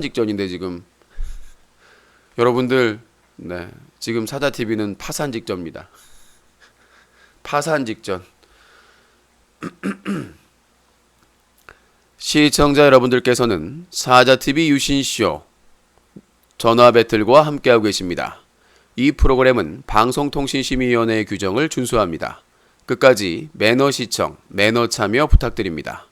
직전인데 지금 여러분들, 네, 지금 사자TV는 파산 직전입니다. 파산 직전. 시청자 여러분들께서는 사자TV 유신쇼 전화 배틀과 함께하고 계십니다. 이 프로그램은 방송통신심의위원회의 규정을 준수합니다. 끝까지 매너 시청, 매너 참여 부탁드립니다.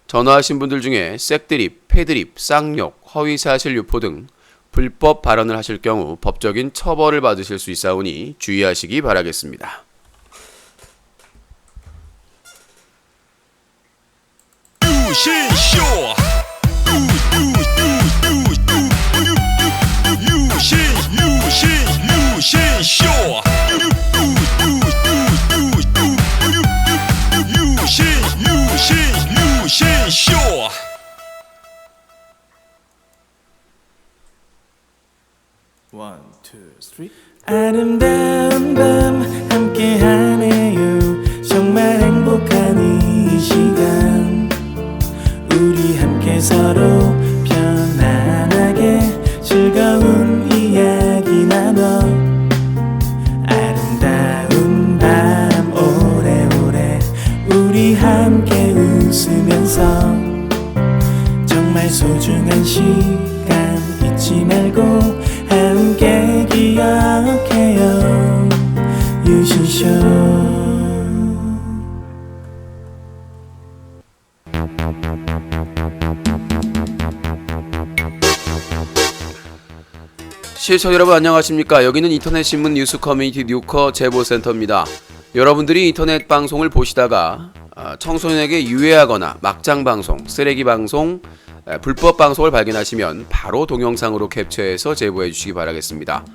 전화하신 분들 중에 색드립, 패드립, 쌍욕, 허위사실 유포 등 불법 발언을 하실 경우 법적인 처벌을 받으실 수 있사오니 주의하시기 바라겠습니다. 유신쇼 유신쇼 유신쇼 One, two, three. 아름다운 밤 함께하네요. 정말 행복한 이 시간 우리 함께 서로 편안하게 즐거운 이야기 나눠 아름다운 밤 오래오래 우리 함께 웃으면서 정말 소중한 시간 잊지 말고 함께 기억해요 유신쇼. 시청자 여러분 안녕하십니까. 여기는 인터넷신문 뉴스 커뮤니티 뉴커 제보센터입니다. 여러분들이 인터넷 방송을 보시다가 청소년에게 유해하거나 막장방송, 쓰레기방송, 불법 방송을 발견하시면 바로 동영상으로 캡처해서 제보해 주시기 바라겠습니다.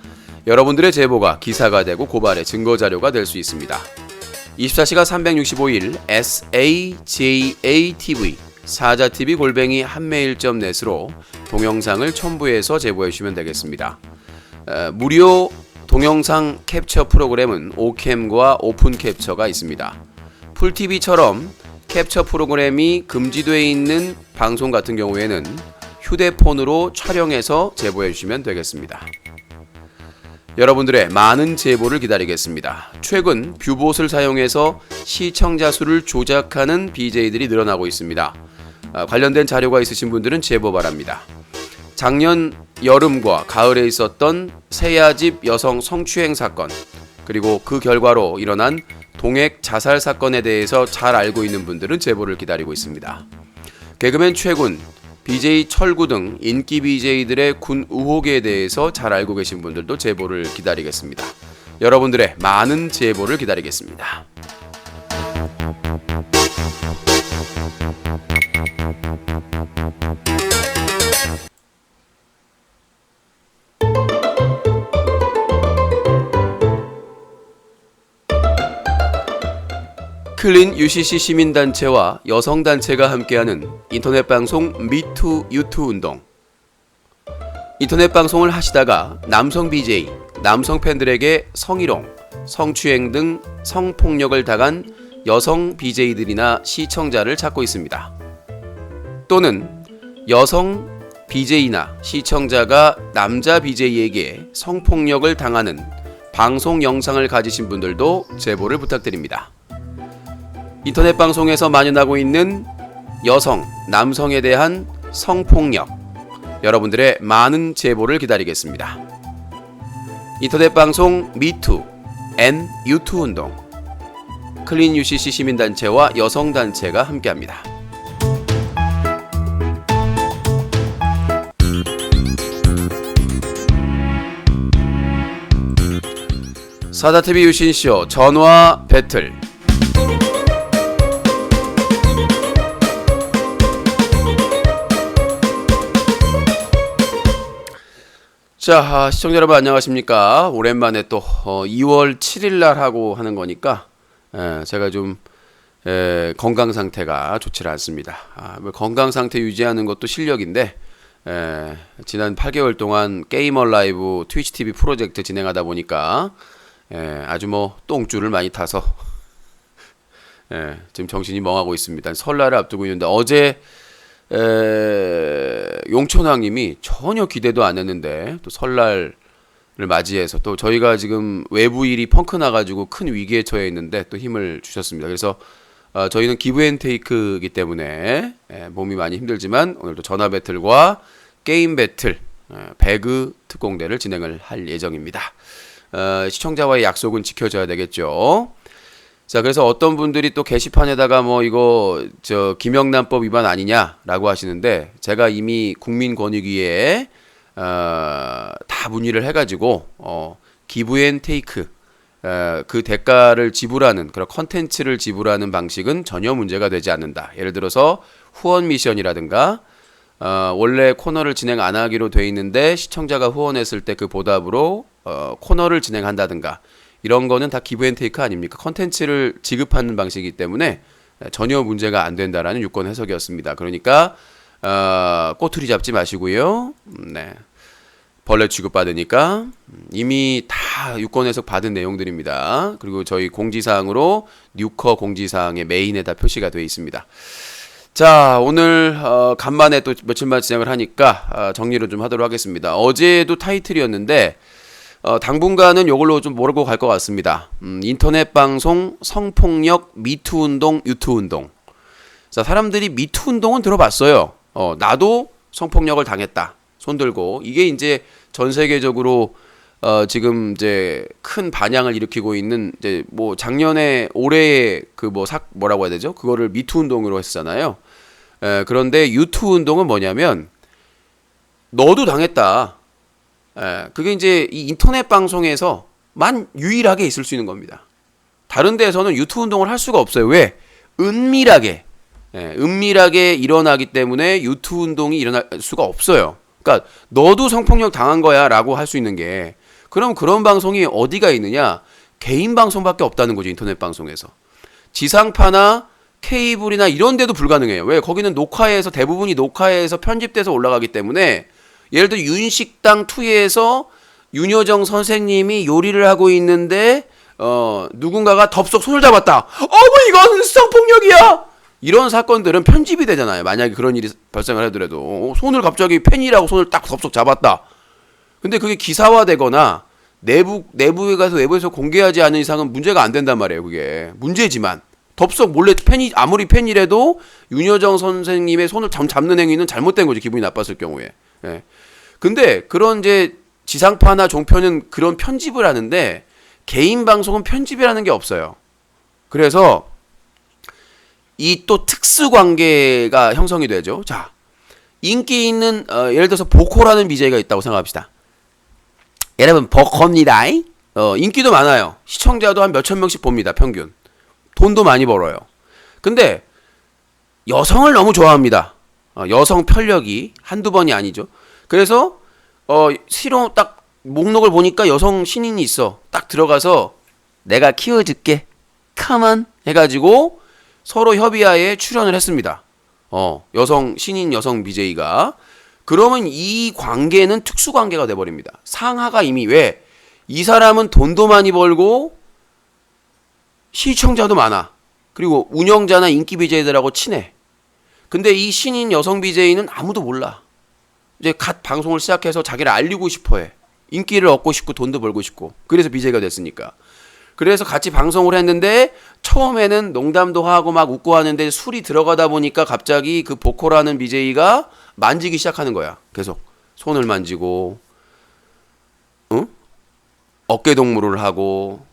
여러분들의 제보가 기사가 되고 고발의 증거자료가 될 수 있습니다. 24시간 365일 SAJATV 사자TV 골뱅이 한메일.net으로 동영상을 첨부해서 제보해 주시면 되겠습니다. 무료 동영상 캡처 프로그램은 오캠과 오픈 캡처가 있습니다. 풀TV처럼 캡처 프로그램이 금지되어 있는 방송 같은 경우에는 휴대폰으로 촬영해서 제보해 주시면 되겠습니다. 여러분들의 많은 제보를 기다리겠습니다. 최근 뷰봇을 사용해서 시청자 수를 조작하는 BJ들이 늘어나고 있습니다. 관련된 자료가 있으신 분들은 제보 바랍니다. 작년 여름과 가을에 있었던 세야집 여성 성추행 사건, 그리고 그 결과로 일어난 동액 자살 사건에 대해서 잘 알고 있는 분들은 제보를 기다리고 있습니다. 개그맨 최군, BJ 철구 등 인기 BJ들의 군 의혹에 대해서 잘 알고 계신 분들도 제보를 기다리겠습니다. 여러분들의 많은 제보를 기다리겠습니다. 클린 UCC 시민단체와 여성단체가 함께하는 인터넷방송 미투 유투 운동. 인터넷 방송을 하시다가 남성 BJ, 남성 팬들에게 성희롱, 성추행 등 성폭력을 당한 여성 BJ들이나 시청자를 찾고 있습니다. 또는 여성 BJ나 시청자가 남자 BJ에게 성폭력을 당하는 방송 영상을 가지신 분들도 제보를 부탁드립니다. 인터넷 방송에서 만연하고 있는 여성, 남성에 대한 성폭력, 여러분들의 많은 제보를 기다리겠습니다. 인터넷 방송 미투, 유투 운동, 클린 UCC 시민단체와 여성단체가 함께합니다. 사자TV 유신쇼 전화 배틀. 자, 시청자 여러분 안녕하십니까. 오랜만에 또 2월 7일날 하고 하는 거니까 제가 좀 건강 상태가 좋지 않습니다. 뭐 건강 상태 유지하는 것도 실력인데 지난 8개월 동안 게이머 라이브 트위치 TV 프로젝트 진행하다 보니까 아주 뭐 똥줄을 많이 타서 지금 정신이 멍하고 있습니다. 설날을 앞두고 있는데 어제 용천왕님이 전혀 기대도 안 했는데 또 설날을 맞이해서 또 저희가 지금 외부 일이 펑크 나가지고 큰 위기에 처해 있는데 또 힘을 주셨습니다. 그래서 저희는 기브앤테이크이기 때문에 몸이 많이 힘들지만 오늘도 전화 배틀과 게임 배틀 배그 특공대를 진행을 할 예정입니다. 시청자와의 약속은 지켜져야 되겠죠. 자, 그래서 어떤 분들이 또 게시판에다가 뭐 이거 김영란법 위반 아니냐라고 하시는데 제가 이미 국민권익위에 다 문의를 해가지고 기브앤테이크 그 대가를 지불하는 그런 컨텐츠를 지불하는 방식은 전혀 문제가 되지 않는다. 예를 들어서 후원 미션이라든가 원래 코너를 진행 안 하기로 돼 있는데 시청자가 후원했을 때 그 보답으로 코너를 진행한다든가 이런 거는 다 기브앤테이크 아닙니까? 컨텐츠를 지급하는 방식이기 때문에 전혀 문제가 안 된다라는 유권 해석이었습니다. 그러니까 꼬투리 잡지 마시고요. 네. 벌레 취급받으니까 이미 다 유권 해석 받은 내용들입니다. 그리고 저희 공지사항으로 뉴커 공지사항의 메인에 다 표시가 되어 있습니다. 자, 오늘 간만에 또 며칠만 진행을 하니까 정리를 좀 하도록 하겠습니다. 어제도 타이틀이었는데 당분간은 이걸로 좀 몰고 갈 것 같습니다. 인터넷 방송, 성폭력, 미투 운동, 유투 운동. 자, 사람들이 미투 운동은 들어봤어요. 나도 성폭력을 당했다. 손 들고. 이게 이제 전 세계적으로 지금 이제 큰 반향을 일으키고 있는 이제 뭐 작년에 올해의 그 뭐라고 해야 되죠? 그거를 미투 운동으로 했잖아요. 그런데 유투 운동은 뭐냐면 너도 당했다. 그게 이제 이 인터넷 방송에서만 유일하게 있을 수 있는 겁니다. 다른 데에서는 유튜브 운동을 할 수가 없어요. 왜? 은밀하게 일어나기 때문에 유튜브 운동이 일어날 수가 없어요. 그러니까 너도 성폭력 당한 거야 라고 할 수 있는 게 그럼 그런 방송이 어디가 있느냐? 개인 방송밖에 없다는 거죠. 인터넷 방송에서. 지상파나 케이블이나 이런 데도 불가능해요. 왜? 거기는 대부분이 녹화해서 편집돼서 올라가기 때문에 예를 들어 윤식당 2에서 윤여정 선생님이 요리를 하고 있는데 누군가가 덥석 손을 잡았다. 이건 성폭력이야. 이런 사건들은 편집이 되잖아요. 만약에 그런 일이 발생을 하더라도 손을 갑자기 팬이라고 손을 딱 덥석 잡았다. 근데 그게 기사화되거나 내부에 가서 외부에서 공개하지 않은 이상은 문제가 안 된단 말이에요. 그게 문제지만 덥석 몰래 아무리 팬이라도 윤여정 선생님의 손을 잡는 행위는 잘못된 거죠. 기분이 나빴을 경우에. 예. 근데 그런 이제 지상파나 종편은 그런 편집을 하는데 개인 방송은 편집이라는 게 없어요. 그래서 이 또 특수 관계가 형성이 되죠. 자, 인기 있는 예를 들어서 보코라는 BJ가 있다고 생각합시다. 여러분 보코입니다. 인기도 많아요. 시청자도 한 몇천 명씩 봅니다. 평균. 돈도 많이 벌어요. 근데 여성을 너무 좋아합니다. 여성 편력이 한두 번이 아니죠. 그래서 실험 딱 목록을 보니까 여성 신인이 있어. 딱 들어가서 내가 키워줄게. 컴온 해가지고 서로 협의하에 출연을 했습니다. 신인 여성 BJ가. 그러면 이 관계는 특수 관계가 돼버립니다. 상하가 이미 왜? 이 사람은 돈도 많이 벌고 시청자도 많아. 그리고 운영자나 인기 BJ들하고 친해. 근데 이 신인 여성 BJ는 아무도 몰라. 이제 갓 방송을 시작해서 자기를 알리고 싶어해. 인기를 얻고 싶고 돈도 벌고 싶고. 그래서 BJ가 됐으니까. 그래서 같이 방송을 했는데 처음에는 농담도 하고 막 웃고 하는데 술이 들어가다 보니까 갑자기 그 보코라는 BJ가 만지기 시작하는 거야. 계속 손을 만지고, 어깨 동무를 하고,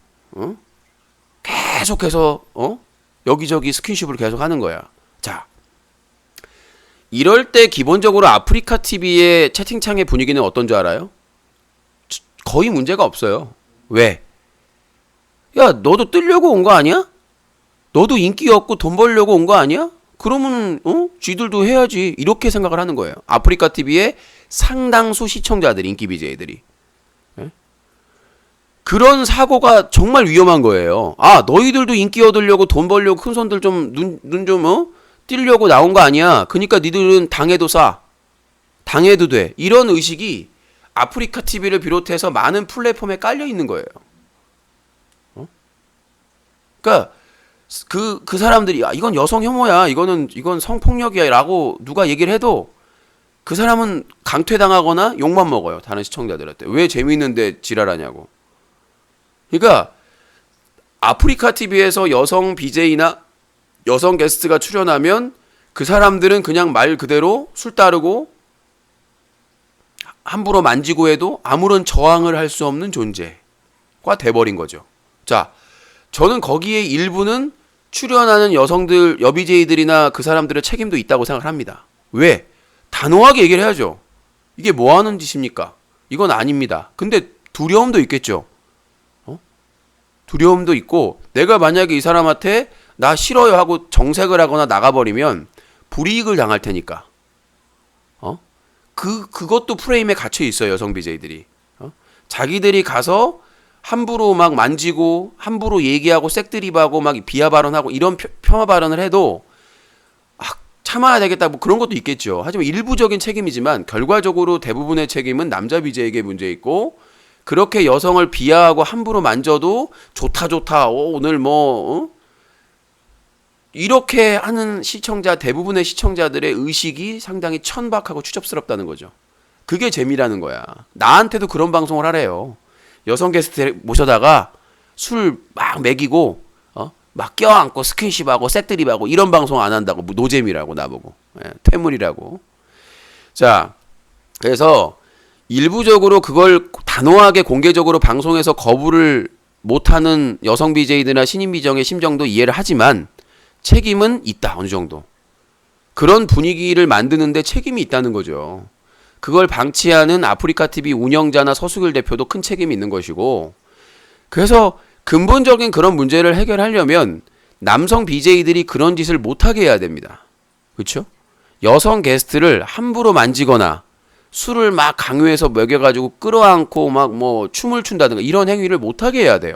계속해서 여기저기 스킨십을 계속 하는 거야. 자, 이럴 때 기본적으로 아프리카 TV의 채팅창의 분위기는 어떤 줄 알아요? 거의 문제가 없어요. 왜? 야, 너도 뜨려고 온 거 아니야? 너도 인기 얻고 돈 벌려고 온 거 아니야? 그러면 쥐들도 해야지. 이렇게 생각을 하는 거예요. 아프리카 TV의 상당수 시청자들, 인기 BJ들이. 예? 그런 사고가 정말 위험한 거예요. 너희들도 인기 얻으려고 돈 벌려고 큰 손들 좀 눈 좀 띄려고 나온 거 아니야. 그러니까 니들은 당해도 싸. 당해도 돼. 이런 의식이 아프리카 TV를 비롯해서 많은 플랫폼에 깔려 있는 거예요. 그러니까 그 사람들이 야, 이건 여성 혐오야, 이건 성폭력이야라고 누가 얘기를 해도 그 사람은 강퇴당하거나 욕만 먹어요. 다른 시청자들한테. 왜 재미있는데 지랄하냐고. 그러니까 아프리카 TV에서 여성 BJ나 여성 게스트가 출연하면 그 사람들은 그냥 말 그대로 술 따르고 함부로 만지고 해도 아무런 저항을 할 수 없는 존재가 돼버린 거죠. 자, 저는 거기에 일부는 출연하는 여성들, 여비제이들이나 그 사람들의 책임도 있다고 생각을 합니다. 왜? 단호하게 얘기를 해야죠. 이게 뭐 하는 짓입니까? 이건 아닙니다. 근데 두려움도 있겠죠. 두려움도 있고, 내가 만약에 이 사람한테 나 싫어요 하고 정색을 하거나 나가버리면 불이익을 당할 테니까. 그것도 프레임에 갇혀 있어요, 여성 BJ들이. 자기들이 가서 함부로 막 만지고, 함부로 얘기하고, 색드립하고, 막 비하 발언하고, 이런 폄하 발언을 해도, 참아야 되겠다, 뭐 그런 것도 있겠죠. 하지만 일부적인 책임이지만, 결과적으로 대부분의 책임은 남자 BJ에게 문제 있고, 그렇게 여성을 비하하고 함부로 만져도, 좋다, 오늘 이렇게 하는 대부분의 시청자들의 의식이 상당히 천박하고 추접스럽다는 거죠. 그게 재미라는 거야. 나한테도 그런 방송을 하래요. 여성 게스트 모셔다가 술 막 먹이고 막 껴안고 스킨십하고 색드립하고 이런 방송 안 한다고. 노잼이라고 나보고. 퇴물이라고. 자, 그래서 일부적으로 그걸 단호하게 공개적으로 방송에서 거부를 못하는 여성 BJ들이나 신인 비정의 심정도 이해를 하지만 책임은 있다, 어느 정도. 그런 분위기를 만드는데 책임이 있다는 거죠. 그걸 방치하는 아프리카 TV 운영자나 서수길 대표도 큰 책임이 있는 것이고, 그래서 근본적인 그런 문제를 해결하려면 남성 BJ들이 그런 짓을 못하게 해야 됩니다. 그렇죠? 여성 게스트를 함부로 만지거나 술을 막 강요해서 먹여가지고 끌어안고 막 춤을 춘다든가 이런 행위를 못하게 해야 돼요.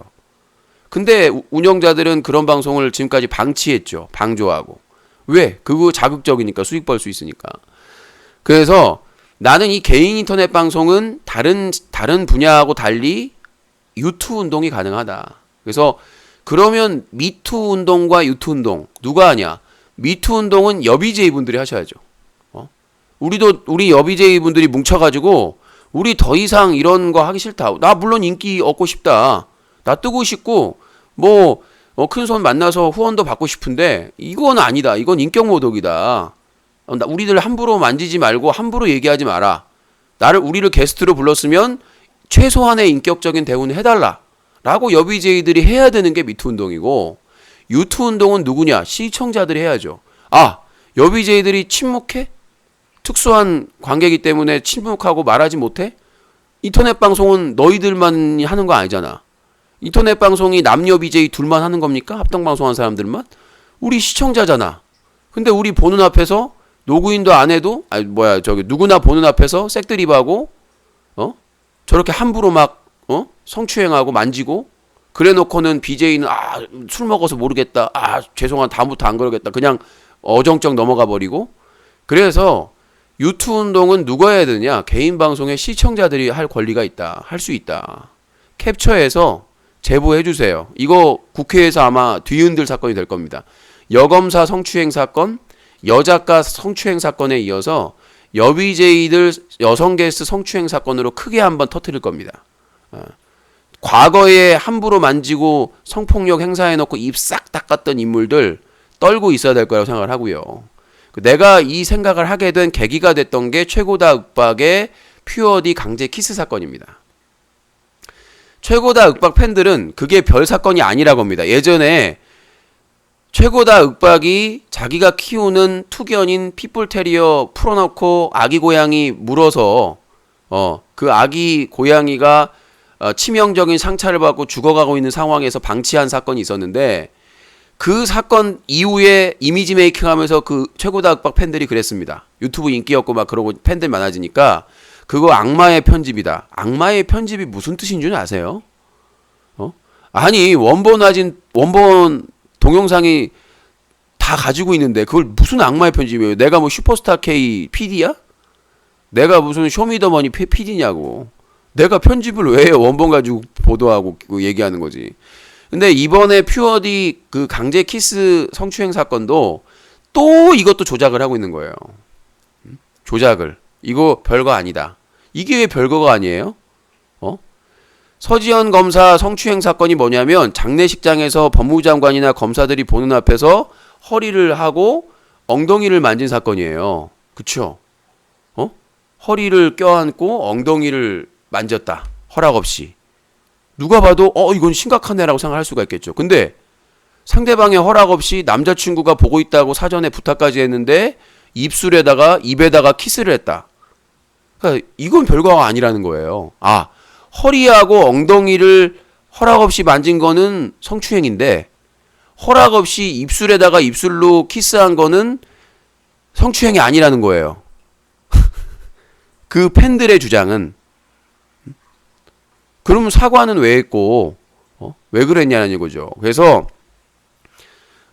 근데 운영자들은 그런 방송을 지금까지 방치했죠. 방조하고. 왜? 그거 자극적이니까, 수익 벌 수 있으니까. 그래서 나는 이 개인 인터넷 방송은 다른 분야하고 달리 유투 운동이 가능하다. 그래서 그러면 미투 운동과 유투 운동 누가 하냐? 미투 운동은 여비제이 분들이 하셔야죠. 우리 여비제이 분들이 뭉쳐가지고 우리 더 이상 이런 거 하기 싫다. 나 물론 인기 얻고 싶다. 나 뜨고 싶고 큰 손 만나서 후원도 받고 싶은데 이건 아니다. 이건 인격 모독이다. 우리들 함부로 만지지 말고 함부로 얘기하지 마라. 우리를 게스트로 불렀으면 최소한의 인격적인 대우는 해달라. 라고 여비제이들이 해야 되는 게 미투 운동이고, 유투 운동은 누구냐? 시청자들이 해야죠. 여비제이들이 침묵해? 특수한 관계이기 때문에 침묵하고 말하지 못해? 인터넷 방송은 너희들만 하는 거 아니잖아. 인터넷 방송이 남녀 BJ 둘만 하는 겁니까? 합동 방송한 사람들만? 우리 시청자잖아. 근데 우리 보는 앞에서 로그인도 안 해도 누구나 보는 앞에서 색드립하고 저렇게 함부로 막 성추행하고 만지고 그래 놓고는 BJ는 술 먹어서 모르겠다. 죄송한 다음부터 안 그러겠다. 그냥 어정쩡 넘어가 버리고. 그래서 유튜 운동은 누가 해야 되냐? 개인 방송에 시청자들이 할 권리가 있다. 할 수 있다. 캡처해서 제보해 주세요. 이거 국회에서 아마 뒤흔들 사건이 될 겁니다. 여검사 성추행 사건, 여작가 성추행 사건에 이어서 여비제이들 여성 게스트 성추행 사건으로 크게 한번 터뜨릴 겁니다. 과거에 함부로 만지고 성폭력 행사해놓고 입 싹 닦았던 인물들 떨고 있어야 될 거라고 생각을 하고요. 내가 이 생각을 하게 된 계기가 됐던 게 최고다 윽박의 퓨어디 강제 키스 사건입니다. 최고다 윽박 팬들은 그게 별 사건이 아니라고 합니다. 예전에 최고다 윽박이 자기가 키우는 투견인 핏불테리어 풀어놓고 아기 고양이 물어서 그 아기 고양이가 치명적인 상처를 받고 죽어가고 있는 상황에서 방치한 사건이 있었는데, 그 사건 이후에 이미지 메이킹하면서 그 최고다 윽박 팬들이 그랬습니다. 유튜브 인기였고 막 그러고 팬들 많아지니까 그거 악마의 편집이다. 악마의 편집이 무슨 뜻인 줄 아세요? 아니 원본 동영상이 다 가지고 있는데 그걸 무슨 악마의 편집이에요? 내가 슈퍼스타 K PD야? 내가 무슨 쇼미더머니 PD냐고. 내가 편집을 왜 해요? 원본 가지고 보도하고 얘기하는 거지. 근데 이번에 퓨어디 그 강제 키스 성추행 사건도 또 이것도 조작을 하고 있는 거예요. 조작을. 이거 별거 아니다. 이게 왜 별거가 아니에요? 서지현 검사 성추행 사건이 뭐냐면 장례식장에서 법무부 장관이나 검사들이 보는 앞에서 허리를 하고 엉덩이를 만진 사건이에요. 그쵸? 허리를 껴안고 엉덩이를 만졌다. 허락 없이. 누가 봐도 이건 심각하네라고 생각할 수가 있겠죠. 근데 상대방의 허락 없이 남자친구가 보고 있다고 사전에 부탁까지 했는데 입에다가 키스를 했다. 그러니까 이건 별거가 아니라는 거예요. 허리하고 엉덩이를 허락 없이 만진 거는 성추행인데 허락 없이 입술로 키스한 거는 성추행이 아니라는 거예요. 그 팬들의 주장은. 그러면 사과는 왜 했고 왜 그랬냐는 이거죠. 그래서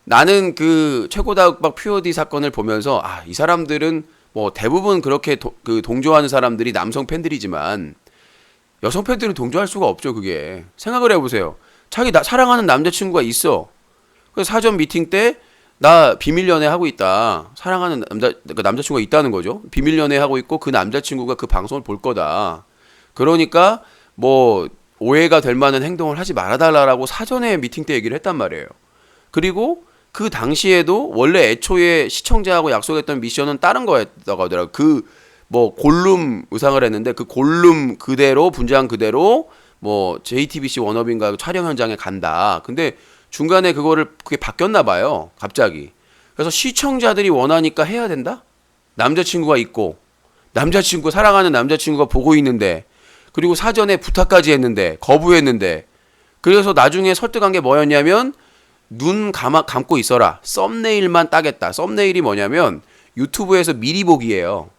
나는 그 최고다육박 퓨어디 사건을 보면서 이 사람들은 뭐 대부분 그렇게 동조하는 사람들이 남성 팬들이지만 여성 팬들은 동조할 수가 없죠. 그게 생각을 해보세요. 자기 사랑하는 남자친구가 있어. 그래서 사전 미팅 때 나 비밀 연애 하고 있다. 사랑하는 남자친구가 있다는 거죠. 비밀 연애 하고 있고 그 남자친구가 그 방송을 볼 거다. 그러니까 뭐 오해가 될 만한 행동을 하지 말아달라고 사전에 미팅 때 얘기를 했단 말이에요. 그리고 그 당시에도 원래 애초에 시청자하고 약속했던 미션은 다른 거였다고 하더라고요. 뭐 골룸 의상을 했는데 그 골룸 그대로 분장 그대로 뭐 JTBC 워너비인가 촬영 현장에 간다. 근데 중간에 그게 바뀌었나 봐요. 갑자기. 그래서 시청자들이 원하니까 해야 된다? 남자친구가 있고 사랑하는 남자친구가 보고 있는데 그리고 사전에 부탁까지 했는데 거부했는데 그래서 나중에 설득한 게 뭐였냐면 눈 감고 있어라. 썸네일만 따겠다. 썸네일이 뭐냐면 유튜브에서 미리 보기예요.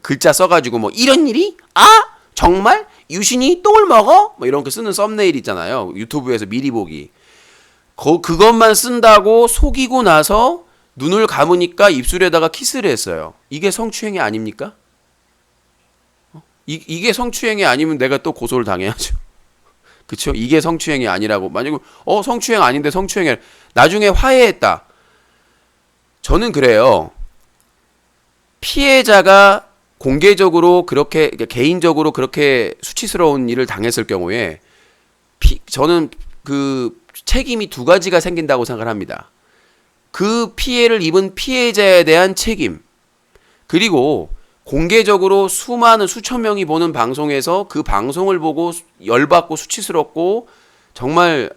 글자 써가지고 뭐 이런 일이? 정말? 유신이 똥을 먹어? 뭐 이런 거 쓰는 썸네일 있잖아요. 유튜브에서 미리 보기. 그것만 쓴다고 속이고 나서 눈을 감으니까 입술에다가 키스를 했어요. 이게 성추행이 아닙니까? 이게 성추행이 아니면 내가 또 고소를 당해야죠. 그쵸? 이게 성추행이 아니라고. 만약에 성추행 아닌데 성추행이 나중에 화해했다. 저는 그래요. 피해자가 공개적으로 그렇게 개인적으로 그렇게 수치스러운 일을 당했을 경우에 저는 그 책임이 두 가지가 생긴다고 생각을 합니다. 그 피해를 입은 피해자에 대한 책임, 그리고 공개적으로 수천 명이 보는 방송에서 그 방송을 보고 열받고 수치스럽고 정말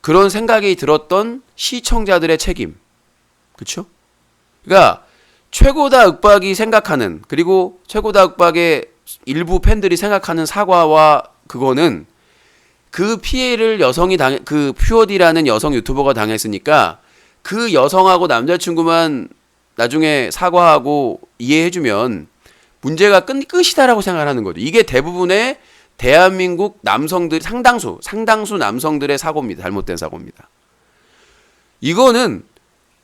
그런 생각이 들었던 시청자들의 책임. 그쵸? 그러니까 최고다 윽박이 생각하는, 그리고 최고다 윽박의 일부 팬들이 생각하는 사과와 그거는 그 피해를 그 퓨어디라는 여성 유튜버가 당했으니까 그 여성하고 남자친구만 나중에 사과하고 이해해주면 문제가 끝이다라고 생각하는 거죠. 이게 대부분의 대한민국 남성들, 상당수 남성들의 사고입니다. 잘못된 사고입니다. 이거는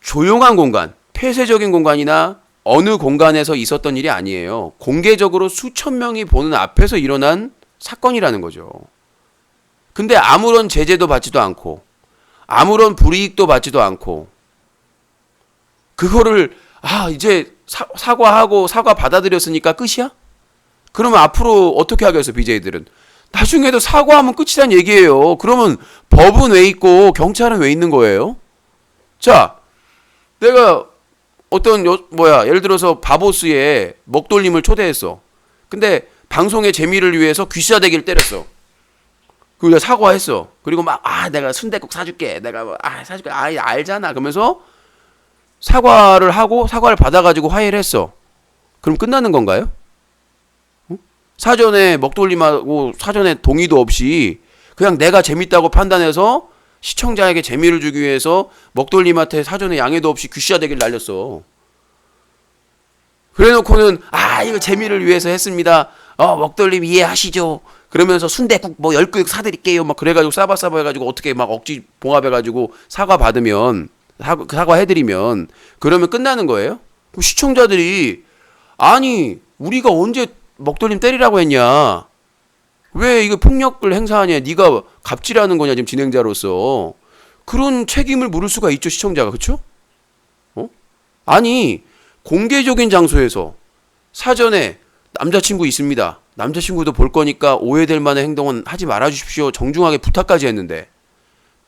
조용한 공간, 폐쇄적인 공간이나 어느 공간에서 있었던 일이 아니에요. 공개적으로 수천 명이 보는 앞에서 일어난 사건이라는 거죠. 근데 아무런 제재도 받지도 않고 아무런 불이익도 받지도 않고 그거를 이제 사과하고 사과 받아들였으니까 끝이야? 그러면 앞으로 어떻게 하겠어? BJ들은 나중에도 사과하면 끝이란 얘기예요. 그러면 법은 왜 있고 경찰은 왜 있는 거예요? 자, 내가 예를 들어서 바보스에 먹돌림을 초대했어. 근데 방송의 재미를 위해서 귀싸대기를 때렸어. 그리고 내가 사과했어. 그리고 내가 순댓국 사줄게. 사줄게. 알잖아. 그러면서 사과를 받아가지고 화해를 했어. 그럼 끝나는 건가요? 사전에 먹돌림하고 사전에 동의도 없이 그냥 내가 재밌다고 판단해서 시청자에게 재미를 주기 위해서 먹돌림한테 사전에 양해도 없이 귀싸대기를 날렸어. 그래놓고는 이거 재미를 위해서 했습니다. 먹돌림 이해하시죠? 그러면서 순댓국 10그릇 사드릴게요. 그래가지고 싸바싸바 해가지고 어떻게 억지 봉합해가지고 사과 받으면 사과 해드리면 그러면 끝나는 거예요? 그럼 시청자들이 우리가 언제 먹돌림 때리라고 했냐? 왜 이거 폭력을 행사하냐? 네가 갑질하는 거냐 지금 진행자로서. 그런 책임을 물을 수가 있죠 시청자가. 그렇죠? 아니 공개적인 장소에서 사전에 남자친구 있습니다. 남자친구도 볼 거니까 오해될 만한 행동은 하지 말아 주십시오. 정중하게 부탁까지 했는데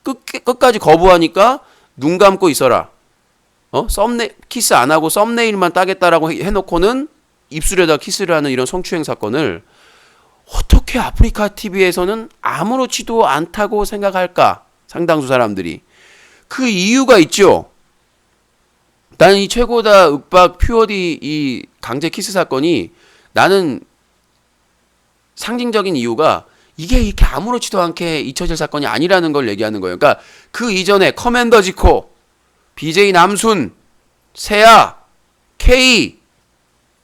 끝까지 거부하니까 눈 감고 있어라. 키스 안 하고 썸네일만 따겠다라고 해놓고는 입술에다 키스를 하는 이런 성추행 사건을 어떻게 아프리카 TV에서는 아무렇지도 않다고 생각할까? 상당수 사람들이. 그 이유가 있죠. 나는 이 최고다 윽박 퓨어디 이 강제 키스 사건이 나는 상징적인 이유가 이게 이렇게 아무렇지도 않게 잊혀질 사건이 아니라는 걸 얘기하는 거예요. 그러니까 그 이전에 커맨더 지코, BJ 남순, 세아, K,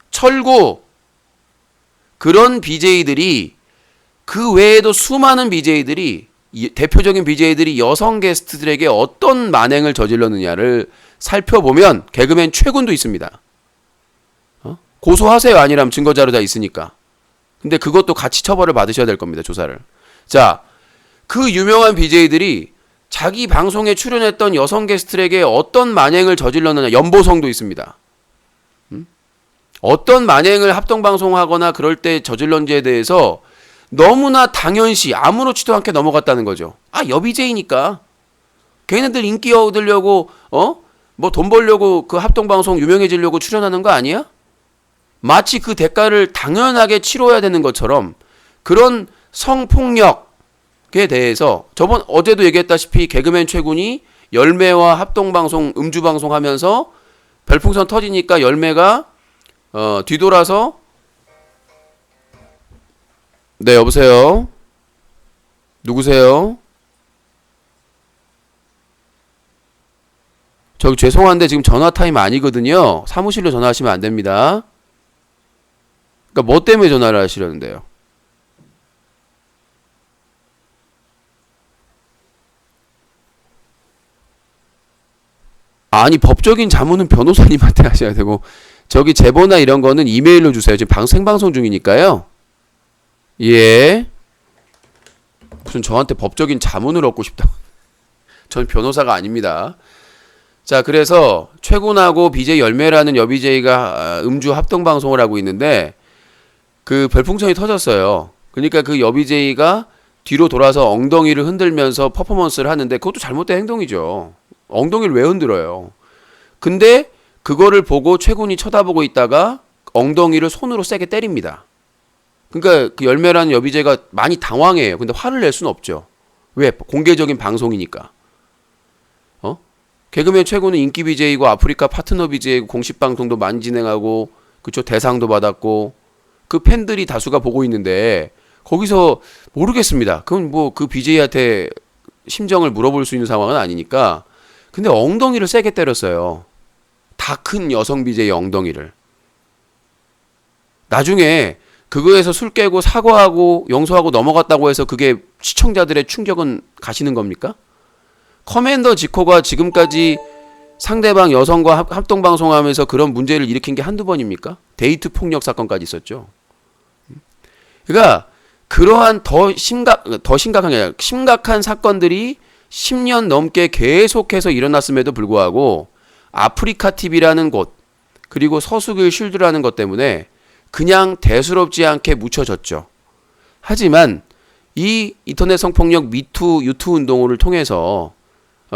철구 그런 BJ들이 그 외에도 수많은 BJ들이 대표적인 BJ들이 여성 게스트들에게 어떤 만행을 저질렀느냐를 살펴보면 개그맨 최군도 있습니다. 고소하세요. 아니라면 증거자료 다 있으니까. 근데 그것도 같이 처벌을 받으셔야 될 겁니다. 조사를. 자, 그 유명한 BJ들이 자기 방송에 출연했던 여성 게스트에게 어떤 만행을 저질렀느냐. 연보성도 있습니다. 어떤 만행을 합동방송하거나 그럴 때 저질렀는지에 대해서 너무나 당연시 아무렇지도 않게 넘어갔다는 거죠. 여BJ니까 걔네들 인기 얻으려고 뭐 돈 벌려고 그 합동방송 유명해지려고 출연하는 거 아니야? 마치 그 대가를 당연하게 치러야 되는 것처럼 그런 성폭력에 대해서 어제도 얘기했다시피 개그맨 최군이 열매와 합동방송 음주방송 하면서 별풍선 터지니까 열매가 뒤돌아서 네 여보세요? 누구세요? 저기 죄송한데 지금 전화 타임 아니거든요. 사무실로 전화하시면 안 됩니다. 그러니까 뭐 때문에 전화를 하시려는데요? 아니 법적인 자문은 변호사님한테 하셔야 되고 저기 제보나 이런 거는 이메일로 주세요. 지금 생방송 중이니까요. 예. 무슨 저한테 법적인 자문을 얻고 싶다. 전 변호사가 아닙니다. 자, 그래서 최군하고 BJ 열매라는 여BJ가 음주 합동방송을 하고 있는데 그 별풍선이 터졌어요. 그러니까 그 여BJ가 뒤로 돌아서 엉덩이를 흔들면서 퍼포먼스를 하는데 그것도 잘못된 행동이죠. 엉덩이를 왜 흔들어요? 근데 그거를 보고 최군이 쳐다보고 있다가 엉덩이를 손으로 세게 때립니다. 그러니까 그 열매라는 여BJ가 많이 당황해요. 근데 화를 낼 수는 없죠. 왜? 공개적인 방송이니까. 개그맨 최고는 인기 BJ고 아프리카 파트너 BJ고 공식 방송도 많이 진행하고 그쵸 대상도 받았고 그 팬들이 다수가 보고 있는데 거기서 모르겠습니다. 그건 뭐 그 BJ한테 심정을 물어볼 수 있는 상황은 아니니까. 근데 엉덩이를 세게 때렸어요. 다 큰 여성 BJ 엉덩이를. 나중에 그거에서 술 깨고 사과하고 용서하고 넘어갔다고 해서 그게 시청자들의 충격은 가시는 겁니까? 커맨더 지코가 지금까지 상대방 여성과 합동방송하면서 그런 문제를 일으킨 게 한두 번입니까? 데이트 폭력 사건까지 있었죠. 그러니까 그러한 더 심각한 게 아니라 심각한 사건들이 10년 넘게 계속해서 일어났음에도 불구하고 아프리카 TV라는 곳 그리고 서수길 쉴드라는 것 때문에 그냥 대수롭지 않게 묻혀졌죠. 하지만 이 인터넷 성폭력 미투 유투 운동을 통해서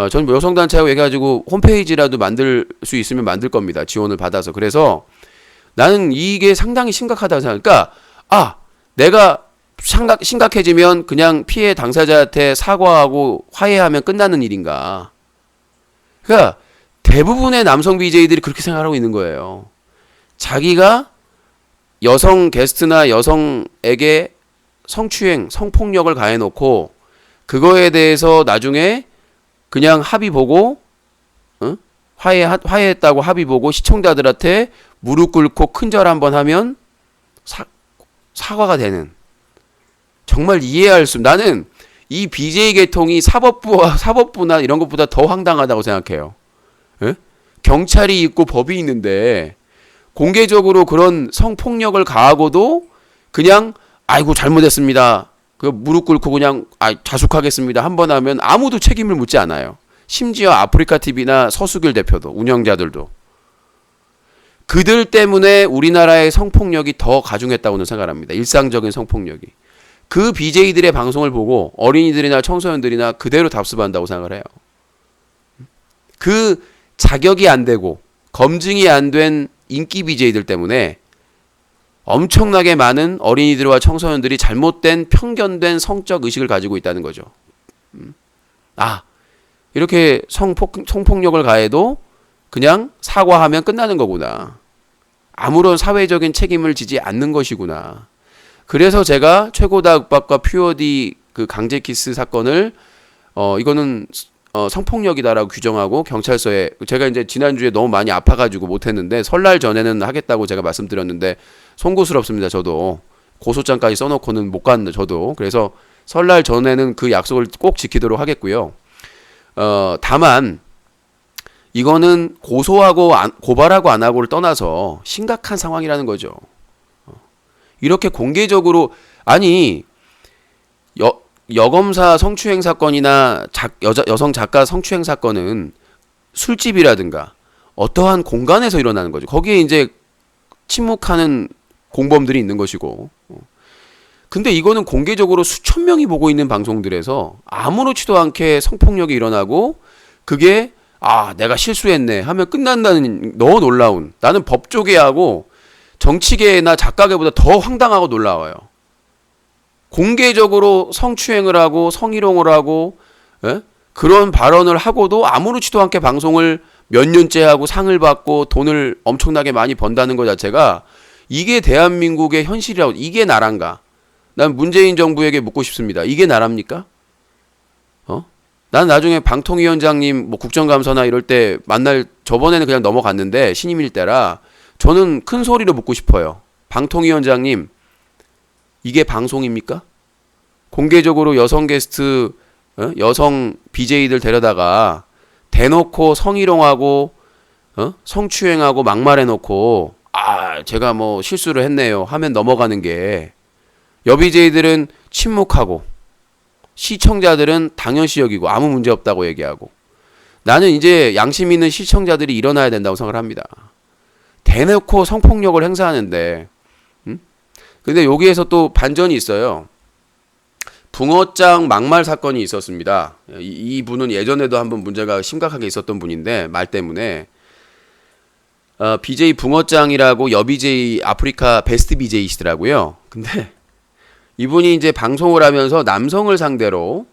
전 여성단체하고 얘기해가지고 홈페이지라도 만들 수 있으면 만들 겁니다. 지원을 받아서. 그래서 나는 이게 상당히 심각하다고 생각하니까 내가 심각해지면 그냥 피해 당사자한테 사과하고 화해하면 끝나는 일인가. 그러니까 대부분의 남성 BJ들이 그렇게 생각하고 있는 거예요. 자기가 여성 게스트나 여성에게 성추행, 성폭력을 가해놓고 그거에 대해서 나중에 그냥 합의 보고 화해했다고 합의 보고 시청자들한테 무릎 꿇고 큰절 한번 하면 사과가 되는. 정말 이해할 수. 나는 이 BJ 계통이 사법부나 이런 것보다 더 황당하다고 생각해요. 에? 경찰이 있고 법이 있는데 공개적으로 그런 성폭력을 가하고도 그냥 아이고 잘못했습니다. 그 무릎 꿇고 그냥 자숙하겠습니다 한 번 하면 아무도 책임을 묻지 않아요. 심지어 아프리카 TV나 서수길 대표도 운영자들도 그들 때문에 우리나라의 성폭력이 더 가중했다고는 생각합니다. 일상적인 성폭력이. 그 BJ들의 방송을 보고 어린이들이나 청소년들이나 그대로 답습한다고 생각을 해요. 그 자격이 안 되고 검증이 안 된 인기 BJ들 때문에 엄청나게 많은 어린이들과 청소년들이 잘못된 편견된 성적 의식을 가지고 있다는 거죠. 이렇게 성폭력을 가해도 그냥 사과하면 끝나는 거구나. 아무런 사회적인 책임을 지지 않는 것이구나. 그래서 제가 최고다 윽박과 퓨어디 그 강제 키스 사건을 이거는 성폭력이다라고 규정하고 경찰서에 제가 이제 지난주에 너무 많이 아파가지고 못했는데 설날 전에는 하겠다고 제가 말씀드렸는데 송구스럽습니다. 저도 고소장까지 써놓고는 못 갔는데 저도 그래서 설날 전에는 그 약속을 꼭 지키도록 하겠고요. 다만 이거는 고소하고 고발하고 안 하고를 떠나서 심각한 상황이라는 거죠. 이렇게 공개적으로 여검사 성추행 사건이나 여성 작가 성추행 사건은 술집이라든가 어떠한 공간에서 일어나는 거죠. 거기에 이제 침묵하는 공범들이 있는 것이고. 근데 이거는 공개적으로 수천 명이 보고 있는 방송들에서 아무렇지도 않게 성폭력이 일어나고 그게 내가 실수했네 하면 끝난다는 너무 놀라운, 나는 법조계하고 정치계나 작가계보다 더 황당하고 놀라워요. 공개적으로 성추행을 하고 성희롱을 하고 그런 발언을 하고도 아무렇지도 않게 방송을 몇 년째 하고 상을 받고 돈을 엄청나게 많이 번다는 것 자체가 이게 대한민국의 현실이라고, 이게 나란가? 난 문재인 정부에게 묻고 싶습니다. 이게 나랍니까? 난 나중에 방통위원장님 뭐 국정감사나 이럴 때 만날, 저번에는 그냥 넘어갔는데 신임일 때라 저는 큰 소리로 묻고 싶어요. 방통위원장님, 이게 방송입니까? 공개적으로 여성 게스트, 여성 BJ들 데려다가 대놓고 성희롱하고 성추행하고 막말해놓고 제가 뭐 실수를 했네요 하면 넘어가는 게, 여BJ들은 침묵하고 시청자들은 당연시 여기고 아무 문제 없다고 얘기하고, 나는 이제 양심 있는 시청자들이 일어나야 된다고 생각을 합니다. 대놓고 성폭력을 행사하는데, 근데 여기에서 또 반전이 있어요. 붕어짱 막말 사건이 있었습니다. 이 분은 예전에도 한번 문제가 심각하게 있었던 분인데, 말 때문에 BJ 붕어짱이라고 여BJ 아프리카 베스트 BJ이시더라고요. 근데 이분이 이제 방송을 하면서 남성을 상대로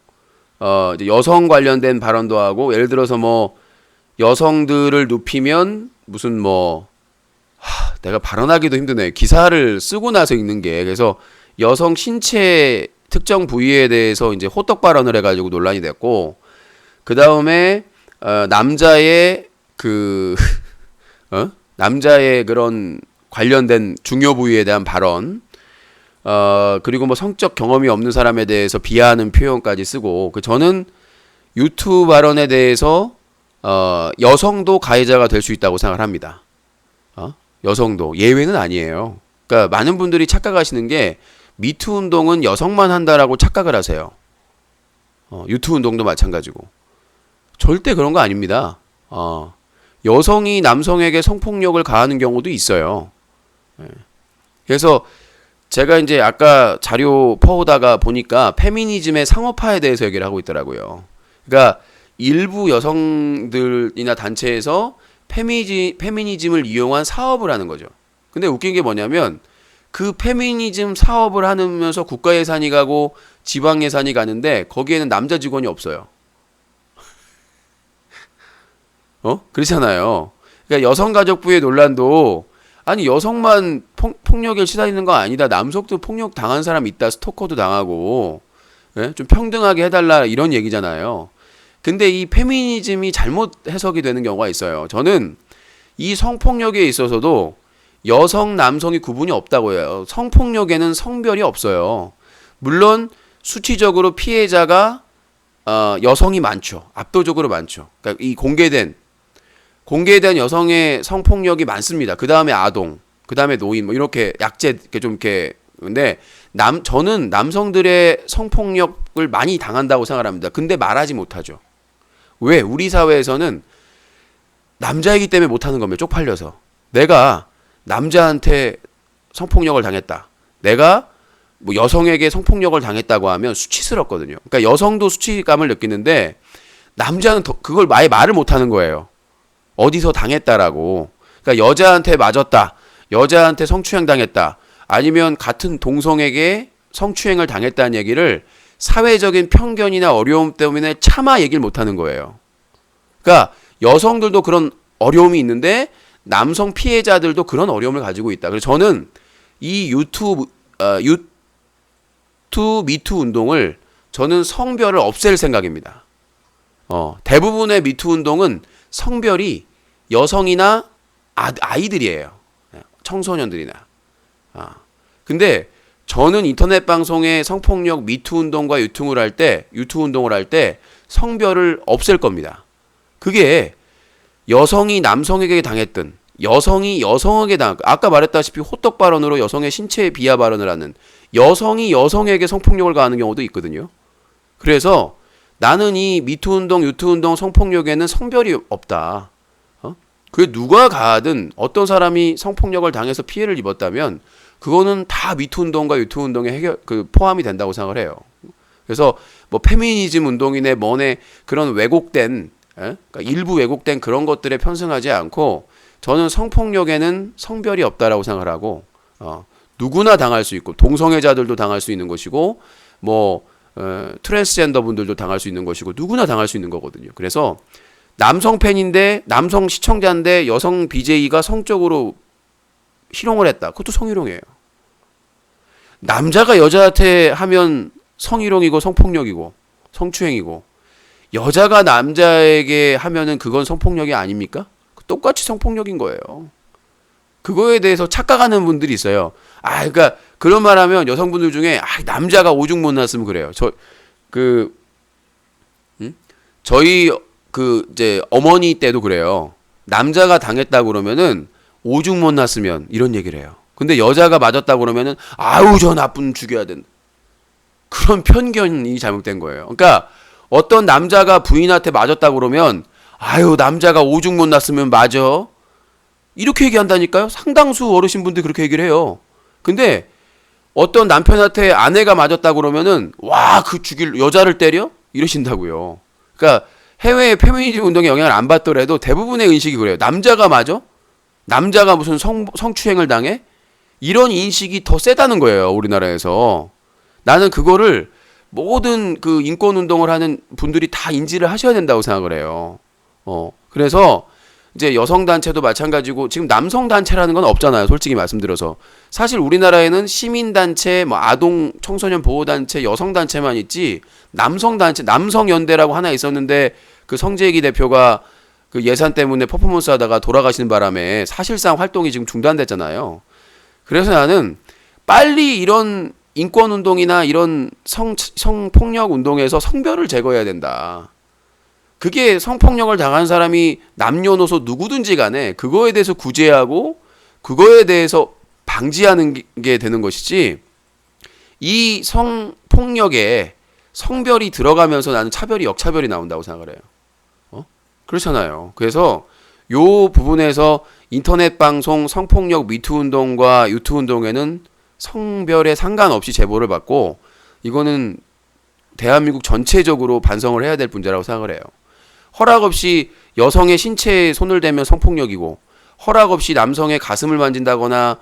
이제 여성 관련된 발언도 하고, 예를 들어서 뭐 여성들을 눕히면 무슨 내가 발언하기도 힘드네. 기사를 쓰고 나서 읽는 게. 그래서 여성 신체 특정 부위에 대해서 이제 호떡 발언을 해가지고 논란이 됐고, 그 다음에 남자의 남자의 그런 관련된 중요 부위에 대한 발언, 그리고 뭐 성적 경험이 없는 사람에 대해서 비하하는 표현까지 쓰고, 저는 유튜브 발언에 대해서 여성도 가해자가 될 수 있다고 생각을 합니다. 여성도 예외는 아니에요. 그러니까 많은 분들이 착각하시는 게 미투 운동은 여성만 한다라고 착각을 하세요. 유투 운동도 마찬가지고. 절대 그런 거 아닙니다. 여성이 남성에게 성폭력을 가하는 경우도 있어요. 그래서 제가 이제 아까 자료 퍼오다가 보니까 페미니즘의 상업화에 대해서 얘기를 하고 있더라고요. 그러니까 일부 여성들이나 단체에서 페미니즘을 이용한 사업을 하는 거죠. 근데 웃긴 게 뭐냐면 그 페미니즘 사업을 하면서 국가 예산이 가고 지방 예산이 가는데 거기에는 남자 직원이 없어요. 그렇잖아요. 그러니까 여성가족부의 논란도, 아니 여성만 폭력에 시달리는 거 아니다. 남성도 폭력 당한 사람 있다. 스토커도 당하고, 좀 평등하게 해달라 이런 얘기잖아요. 근데 이 페미니즘이 잘못 해석이 되는 경우가 있어요. 저는 이 성폭력에 있어서도 여성, 남성이 구분이 없다고 해요. 성폭력에는 성별이 없어요. 물론 수치적으로 피해자가 여성이 많죠. 압도적으로 많죠. 그러니까 이 공개된 여성의 성폭력이 많습니다. 그 다음에 아동, 그 다음에 노인, 뭐 이렇게 약재, 이렇게 좀 이렇게. 근데 저는 남성들의 성폭력을 많이 당한다고 생각합니다. 근데 말하지 못하죠. 왜? 우리 사회에서는 남자이기 때문에 못하는 겁니다. 쪽팔려서. 내가 남자한테 성폭력을 당했다. 내가 뭐 여성에게 성폭력을 당했다고 하면 수치스럽거든요. 그러니까 여성도 수치감을 느끼는데 남자는 그걸 아예 말을 못하는 거예요. 어디서 당했다라고. 그러니까 여자한테 맞았다. 여자한테 성추행 당했다. 아니면 같은 동성에게 성추행을 당했다는 얘기를 사회적인 편견이나 어려움 때문에 차마 얘기를 못하는 거예요. 그러니까 여성들도 그런 어려움이 있는데 남성 피해자들도 그런 어려움을 가지고 있다. 그래서 저는 이 미투 운동을 저는 성별을 없앨 생각입니다. 대부분의 미투 운동은 성별이 여성이나 아이들이에요. 청소년들이나. 근데 저는 인터넷 방송에 성폭력 미투 운동과 유튜브 운동을 할 때 성별을 없앨 겁니다. 그게 여성이 남성에게 당했든 여성이 여성에게 아까 말했다시피 호떡 발언으로 여성의 신체에 비하 발언을 하는 여성이 여성에게 성폭력을 가하는 경우도 있거든요. 그래서 나는 이 미투 운동, 유튜브 운동 성폭력에는 성별이 없다. 그게 누가 가하든 어떤 사람이 성폭력을 당해서 피해를 입었다면 그거는 다 미투 운동과 유튜브 운동에 포함이 된다고 생각을 해요. 그래서 뭐 페미니즘 운동이네 뭐네 그런 왜곡된 그러니까 일부 왜곡된 그런 것들에 편승하지 않고 저는 성폭력에는 성별이 없다라고 생각을 하고 누구나 당할 수 있고 동성애자들도 당할 수 있는 것이고 뭐 트랜스젠더 분들도 당할 수 있는 것이고 누구나 당할 수 있는 거거든요. 그래서 남성 팬인데 남성 시청자인데 여성 BJ가 성적으로 희롱을 했다. 그것도 성희롱이에요. 남자가 여자한테 하면 성희롱이고 성폭력이고 성추행이고 여자가 남자에게 하면은 그건 성폭력이 아닙니까? 똑같이 성폭력인 거예요. 그거에 대해서 착각하는 분들이 있어요. 그러니까 그런 말하면 여성분들 중에 남자가 오죽 못났으면 그래요. 저희 이제 어머니 때도 그래요. 남자가 당했다 그러면은 오죽 못났으면 이런 얘기를 해요. 근데 여자가 맞았다 그러면은 아우 저 나쁜 죽여야 된다. 그런 편견이 잘못된 거예요. 그러니까 어떤 남자가 부인한테 맞았다 그러면 아유 남자가 오죽 못났으면 맞아. 이렇게 얘기한다니까요. 상당수 어르신분들 그렇게 얘기를 해요. 근데 어떤 남편한테 아내가 맞았다 그러면은 와 그 죽일 여자를 때려? 이러신다고요. 그러니까 해외의 페미니즘 운동에 영향을 안 받더라도 대부분의 인식이 그래요. 남자가 맞아? 남자가 무슨 성추행을 당해? 이런 인식이 더 세다는 거예요. 우리나라에서. 나는 그거를 모든 그 인권 운동을 하는 분들이 다 인지를 하셔야 된다고 생각을 해요. 그래서 이제 여성 단체도 마찬가지고 지금 남성 단체라는 건 없잖아요. 솔직히 말씀드려서. 사실 우리나라에는 시민 단체, 뭐 아동 청소년 보호 단체, 여성 단체만 있지 남성 단체, 남성 연대라고 하나 있었는데 그 성재기 대표가 그 예산 때문에 퍼포먼스 하다가 돌아가시는 바람에 사실상 활동이 지금 중단됐잖아요. 그래서 나는 빨리 이런 인권 운동이나 이런 성폭력 운동에서 성별을 제거해야 된다. 그게 성폭력을 당한 사람이 남녀노소 누구든지 간에 그거에 대해서 구제하고 그거에 대해서 방지하는 게 되는 것이지 이 성폭력에 성별이 들어가면서 나는 차별이 역차별이 나온다고 생각을 해요. 그렇잖아요. 그래서 요 부분에서 인터넷 방송 성폭력 미투 운동과 유투 운동에는 성별에 상관없이 제보를 받고 이거는 대한민국 전체적으로 반성을 해야 될 문제라고 생각을 해요. 허락 없이 여성의 신체에 손을 대면 성폭력이고 허락 없이 남성의 가슴을 만진다거나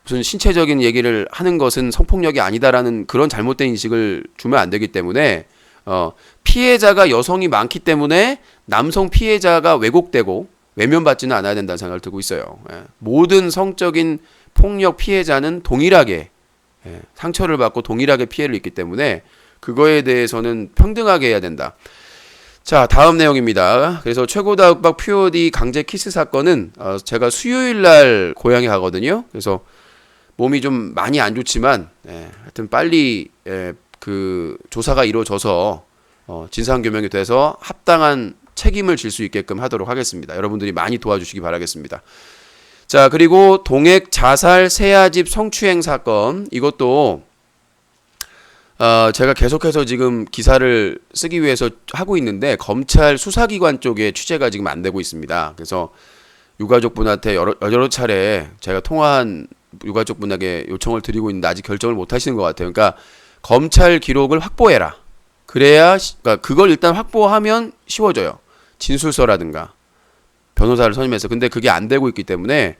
무슨 신체적인 얘기를 하는 것은 성폭력이 아니다라는 그런 잘못된 인식을 주면 안 되기 때문에 피해자가 여성이 많기 때문에 남성 피해자가 왜곡되고 외면받지는 않아야 된다는 생각을 들고 있어요. 모든 성적인 폭력 피해자는 동일하게 상처를 받고 동일하게 피해를 입기 때문에 그거에 대해서는 평등하게 해야 된다. 자, 다음 내용입니다. 그래서 최고다육박 POD 강제 키스 사건은 제가 수요일 날 고향에 가거든요. 그래서 몸이 좀 많이 안 좋지만 하여튼 빨리 그 조사가 이루어져서 진상규명이 돼서 합당한 책임을 질 수 있게끔 하도록 하겠습니다. 여러분들이 많이 도와주시기 바라겠습니다. 자, 그리고 동액 자살 세아집 성추행 사건, 이것도 제가 계속해서 지금 기사를 쓰기 위해서 하고 있는데 검찰 수사기관 쪽에 취재가 지금 안 되고 있습니다. 그래서 유가족분한테 여러 차례 제가 통화한 유가족분에게 요청을 드리고 있는데 아직 결정을 못 하시는 것 같아요. 그러니까 검찰 기록을 확보해라. 그래야 그러니까 그걸 일단 확보하면 쉬워져요. 진술서라든가 변호사를 선임해서. 근데 그게 안 되고 있기 때문에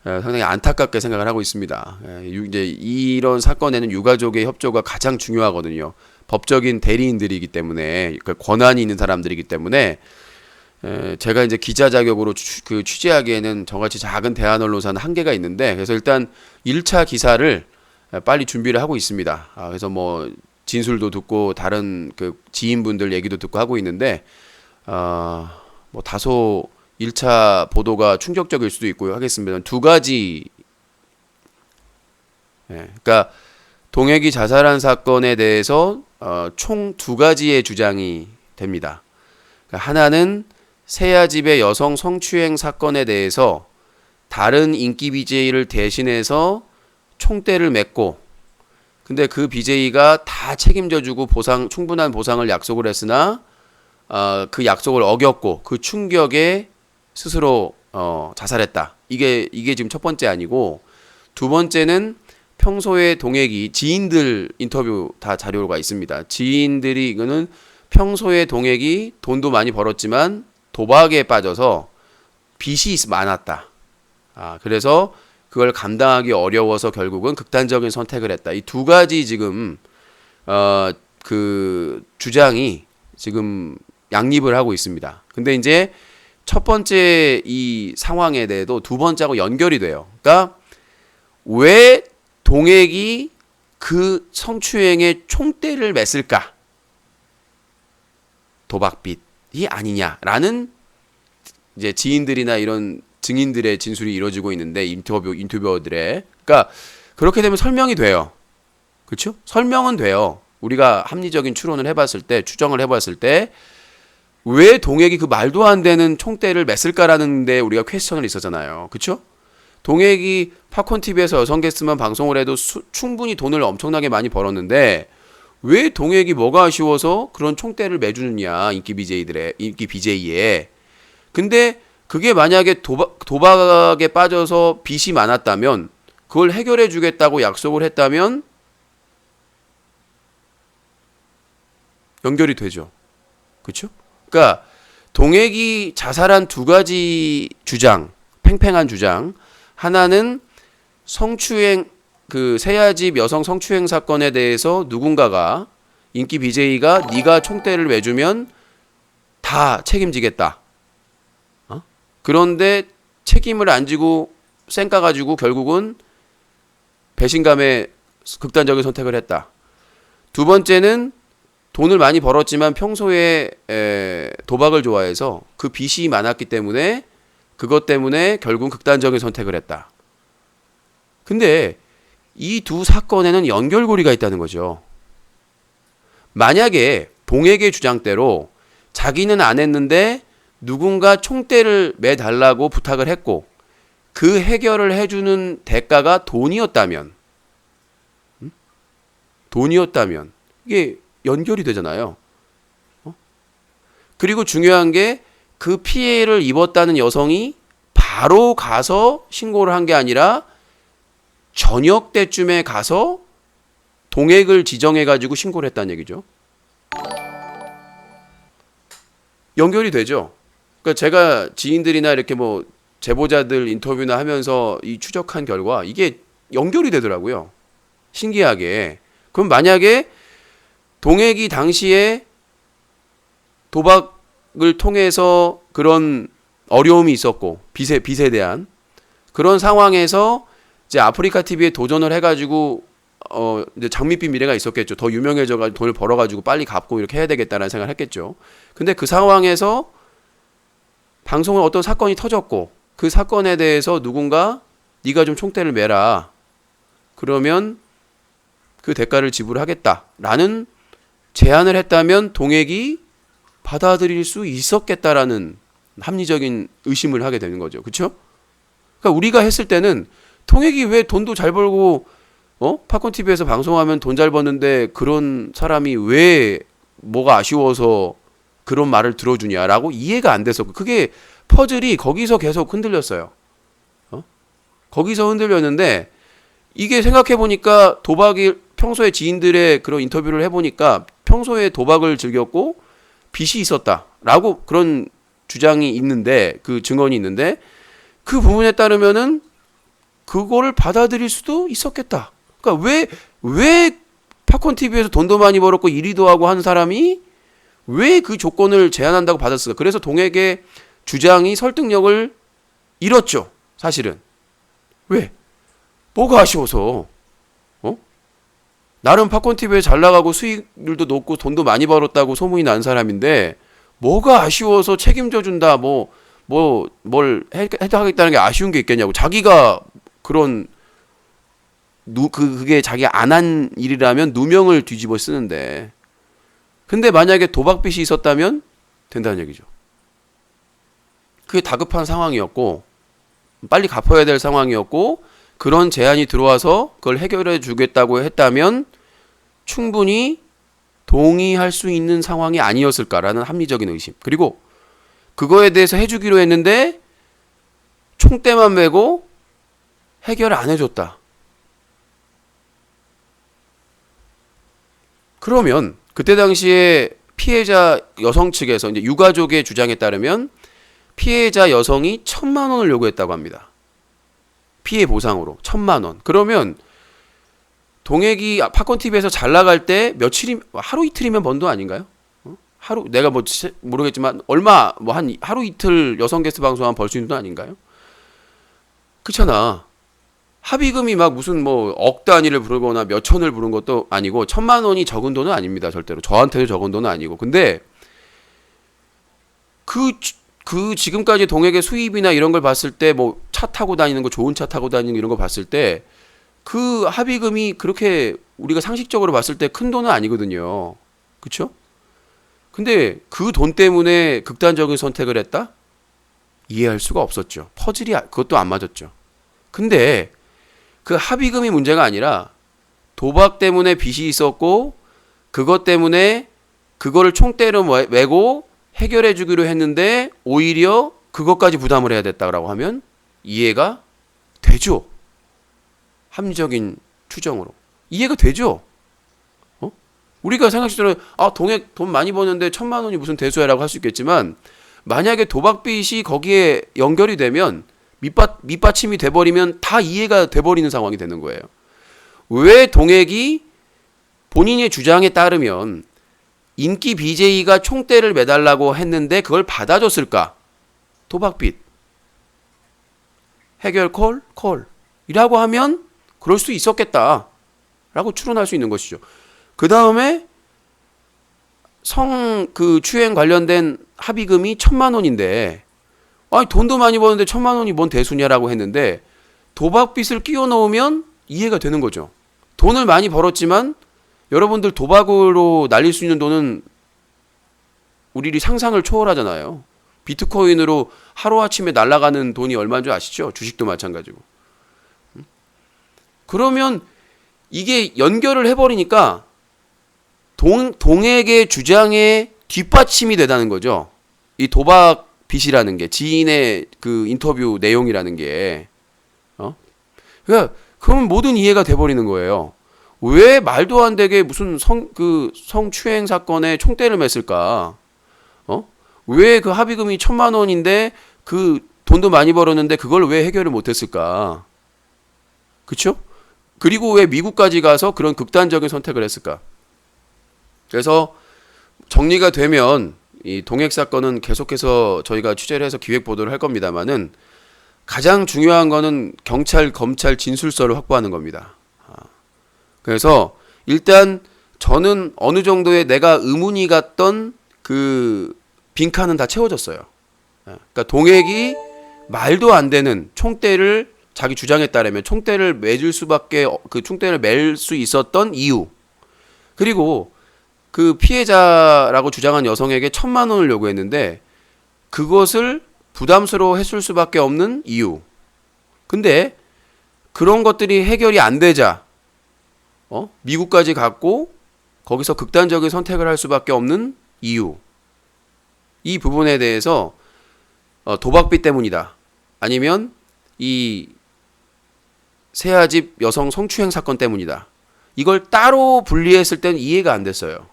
상당히 안타깝게 생각을 하고 있습니다. 이제 이런 사건에는 유가족의 협조가 가장 중요하거든요. 법적인 대리인들이기 때문에, 권한이 있는 사람들이기 때문에, 제가 이제 기자 자격으로 취재하기에는 저같이 작은 대한 언론사는 한계가 있는데, 그래서 일단 1차 기사를 빨리 준비를 하고 있습니다. 그래서 뭐 진술도 듣고 다른 그 지인분들 얘기도 듣고 하고 있는데, 뭐 다소 1차 보도가 충격적일 수도 있고요. 하겠습니다. 두 가지, 그러니까 동혁이 자살한 사건에 대해서 총 두 가지의 주장이 됩니다. 그러니까 하나는 세아집의 여성 성추행 사건에 대해서 다른 인기 BJ를 대신해서 총대를 맺고, 근데 그 BJ가 다 책임져주고 충분한 보상을 약속을 했으나 그 약속을 어겼고 그 충격에 스스로 자살했다. 이게 지금 첫 번째 아니고, 두 번째는 평소에 동혁이 지인들 인터뷰 다 자료가 있습니다. 지인들이 이거는 평소에 동혁이 돈도 많이 벌었지만 도박에 빠져서 빚이 많았다. 그래서 그걸 감당하기 어려워서 결국은 극단적인 선택을 했다. 이 두 가지 지금 그 주장이 지금 양립을 하고 있습니다. 근데 이제 첫 번째 이 상황에 대해도 두 번째하고 연결이 돼요. 그러니까 왜 동혁이 그 성추행에 총대를 맸을까? 도박빚이 아니냐라는 이제 지인들이나 이런 증인들의 진술이 이루어지고 있는데, 인터뷰어들의. 그러니까 그렇게 되면 설명이 돼요. 그렇죠? 설명은 돼요. 우리가 합리적인 추론을 해봤을 때, 추정을 해봤을 때 왜 동혁이 그 말도 안 되는 총대를 맸을까라는 데 우리가 퀘스천을 있었잖아요. 그쵸? 동혁이 팝콘TV에서 여성 게스트만 방송을 해도 충분히 돈을 엄청나게 많이 벌었는데 왜 동혁이 뭐가 아쉬워서 그런 총대를 매주느냐, 인기 BJ에. 근데 그게 만약에 도박에 빠져서 빚이 많았다면, 그걸 해결해 주겠다고 약속을 했다면 연결이 되죠. 그쵸? 그러니까 동혁이 자살한 두 가지 주장, 팽팽한 주장. 하나는 성추행, 그 세아집 여성 성추행 사건에 대해서 누군가가, 인기 BJ가 네가 총대를 매주면 다 책임지겠다. 그런데 책임을 안 지고 쌩까 가지고 결국은 배신감에 극단적인 선택을 했다. 두 번째는 돈을 많이 벌었지만 평소에 도박을 좋아해서 그 빚이 많았기 때문에 그것 때문에 결국 극단적인 선택을 했다. 근데 이 두 사건에는 연결고리가 있다는 거죠. 만약에 동혁의 주장대로 자기는 안 했는데 누군가 총대를 매달라고 부탁을 했고 그 해결을 해주는 대가가 돈이었다면, 돈이었다면 이게 연결이 되잖아요. 그리고 중요한 게 그 피해를 입었다는 여성이 바로 가서 신고를 한 게 아니라 저녁 때쯤에 가서 동액을 지정해가지고 신고를 했다는 얘기죠. 연결이 되죠. 그러니까 제가 지인들이나 이렇게 뭐 제보자들 인터뷰나 하면서 이 추적한 결과 이게 연결이 되더라고요. 신기하게. 그럼 만약에 동혁이 당시에 도박을 통해서 그런 어려움이 있었고 빚에 대한 그런 상황에서 이제 아프리카 TV에 도전을 해가지고 이제 장밋빛 미래가 있었겠죠. 더 유명해져가지고 돈을 벌어가지고 빨리 갚고 이렇게 해야 되겠다라는 생각을 했겠죠. 근데 그 상황에서 방송을 어떤 사건이 터졌고 그 사건에 대해서 누군가 네가 좀 총대를 매라. 그러면 그 대가를 지불하겠다라는 제안을 했다면 동혁이 받아들일 수 있었겠다라는 합리적인 의심을 하게 되는 거죠. 그렇죠? 그러니까 우리가 했을 때는 동혁이 왜 돈도 잘 벌고 팝콘 TV에서 방송하면 돈 잘 버는데 그런 사람이 왜 뭐가 아쉬워서 그런 말을 들어주냐라고 이해가 안 돼서 그게 퍼즐이 거기서 계속 흔들렸어요. 거기서 흔들렸는데 이게 생각해 보니까 도박이 평소에 지인들의 그런 인터뷰를 해보니까 평소에 도박을 즐겼고 빚이 있었다라고 그런 주장이 있는데 그 증언이 있는데 그 부분에 따르면은 그거를 받아들일 수도 있었겠다. 그러니까 왜 팝콘 TV에서 돈도 많이 벌었고 1위도 하고 한 사람이 왜 그 조건을 제한한다고 받았을까? 그래서 동혁의 주장이 설득력을 잃었죠. 사실은. 왜? 뭐가 아쉬워서? 나름 팝콘 TV에 잘 나가고 수익률도 높고 돈도 많이 벌었다고 소문이 난 사람인데 뭐가 아쉬워서 책임져 준다. 뭘 하겠다는 게 아쉬운 게 있겠냐고. 자기가 그런 그게 자기가 안 한 일이라면 누명을 뒤집어 쓰는데 근데 만약에 도박빚이 있었다면 된다는 얘기죠. 그게 다급한 상황이었고 빨리 갚아야 될 상황이었고 그런 제안이 들어와서 그걸 해결해 주겠다고 했다면 충분히 동의할 수 있는 상황이 아니었을까라는 합리적인 의심. 그리고 그거에 대해서 해주기로 했는데 총대만 메고 해결 안 해줬다. 그러면 그때 당시에 피해자 여성 측에서 이제 유가족의 주장에 따르면 피해자 여성이 1,000만 원을 요구했다고 합니다. 피해 보상으로 1,000만 원. 그러면 동혁이 팝콘 TV에서 잘 나갈 때 하루 이틀이면 번 돈 아닌가요? 하루 내가 모르겠지만 얼마 한 하루 이틀 여성 게스트 방송하면 벌 수 있는 돈 아닌가요? 그렇잖아. 합의금이 막 무슨 억 단위를 부르거나 몇 천을 부른 것도 아니고 1,000만 원이 적은 돈은 아닙니다. 절대로. 저한테도 적은 돈은 아니고. 근데 그 지금까지 동혁의 수입이나 이런 걸 봤을 때 차 타고 다니는 거 좋은 차 타고 다니는 거 이런 거 봤을 때 그 합의금이 그렇게 우리가 상식적으로 봤을 때 큰 돈은 아니거든요. 그렇죠? 근데 그 돈 때문에 극단적인 선택을 했다? 이해할 수가 없었죠. 퍼즐이 그것도 안 맞았죠. 근데 그 합의금이 문제가 아니라 도박 때문에 빚이 있었고 그것 때문에 그거를 총대로 메고 해결해 주기로 했는데 오히려 그것까지 부담을 해야 됐다고 하면 이해가 되죠. 합리적인 추정으로. 이해가 되죠. 우리가 생각식으로 동혁 돈 많이 버는데 1,000만 원이 무슨 대수야라고 할 수 있겠지만 만약에 도박빚이 거기에 연결이 되면 밑받침이 돼버리면 다 이해가 돼버리는 상황이 되는 거예요. 왜 동혁이 본인의 주장에 따르면 인기 BJ가 총대를 매달라고 했는데 그걸 받아줬을까? 도박빚. 해결 콜? 이라고 하면 그럴 수 있었겠다. 라고 추론할 수 있는 것이죠. 그 다음에 추행 관련된 합의금이 1,000만 원인데 돈도 많이 버는데 1,000만 원이 뭔 대수냐라고 했는데 도박빚을 끼워 넣으면 이해가 되는 거죠. 돈을 많이 벌었지만 여러분들 도박으로 날릴 수 있는 돈은 우리 상상을 초월하잖아요. 비트코인으로 하루아침에 날아가는 돈이 얼마인 줄 아시죠? 주식도 마찬가지고. 그러면 이게 연결을 해버리니까 동혁의 주장에 뒷받침이 되다는 거죠. 이 도박 빚이라는 게 지인의 그 인터뷰 내용이라는 게 그러니까 그러면 모든 이해가 돼버리는 거예요. 왜 말도 안 되게 무슨 성추행 사건에 총대를 맸을까? 왜 그 합의금이 1,000만 원인데 그 돈도 많이 벌었는데 그걸 왜 해결을 못했을까? 그쵸? 그리고 왜 미국까지 가서 그런 극단적인 선택을 했을까? 그래서 정리가 되면 이 동혁 사건은 계속해서 저희가 취재를 해서 기획 보도를 할 겁니다만은 가장 중요한 거는 경찰, 검찰 진술서를 확보하는 겁니다. 그래서 일단 저는 어느 정도의 내가 의문이 갔던 그 빈칸은 다 채워졌어요. 그러니까 동혁이 말도 안 되는 총대를 자기 주장에 따르면 총대를 매줄 수밖에 그 총대를 맬 수 있었던 이유 그리고 그 피해자라고 주장한 여성에게 1,000만 원을 요구했는데 그것을 부담스러워 했을 수밖에 없는 이유 근데 그런 것들이 해결이 안 되자 미국까지 갔고 거기서 극단적인 선택을 할 수밖에 없는 이유. 이 부분에 대해서 도박비 때문이다. 아니면 이 세아집 여성 성추행 사건 때문이다. 이걸 따로 분리했을 때는 이해가 안 됐어요.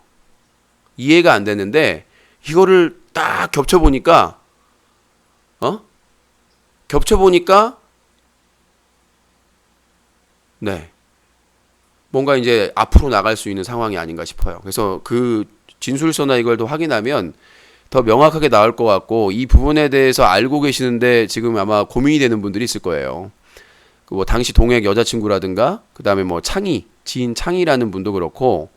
이해가 안 됐는데 이거를 딱 겹쳐보니까 네. 뭔가 이제 앞으로 나갈 수 있는 상황이 아닌가 싶어요. 그래서 그 진술서나 이걸 더 확인하면 더 명확하게 나올 것 같고 이 부분에 대해서 알고 계시는데 지금 아마 고민이 되는 분들이 있을 거예요. 뭐 당시 동행 여자친구라든가 그 다음에 뭐 지인 창희라는 분도 그렇고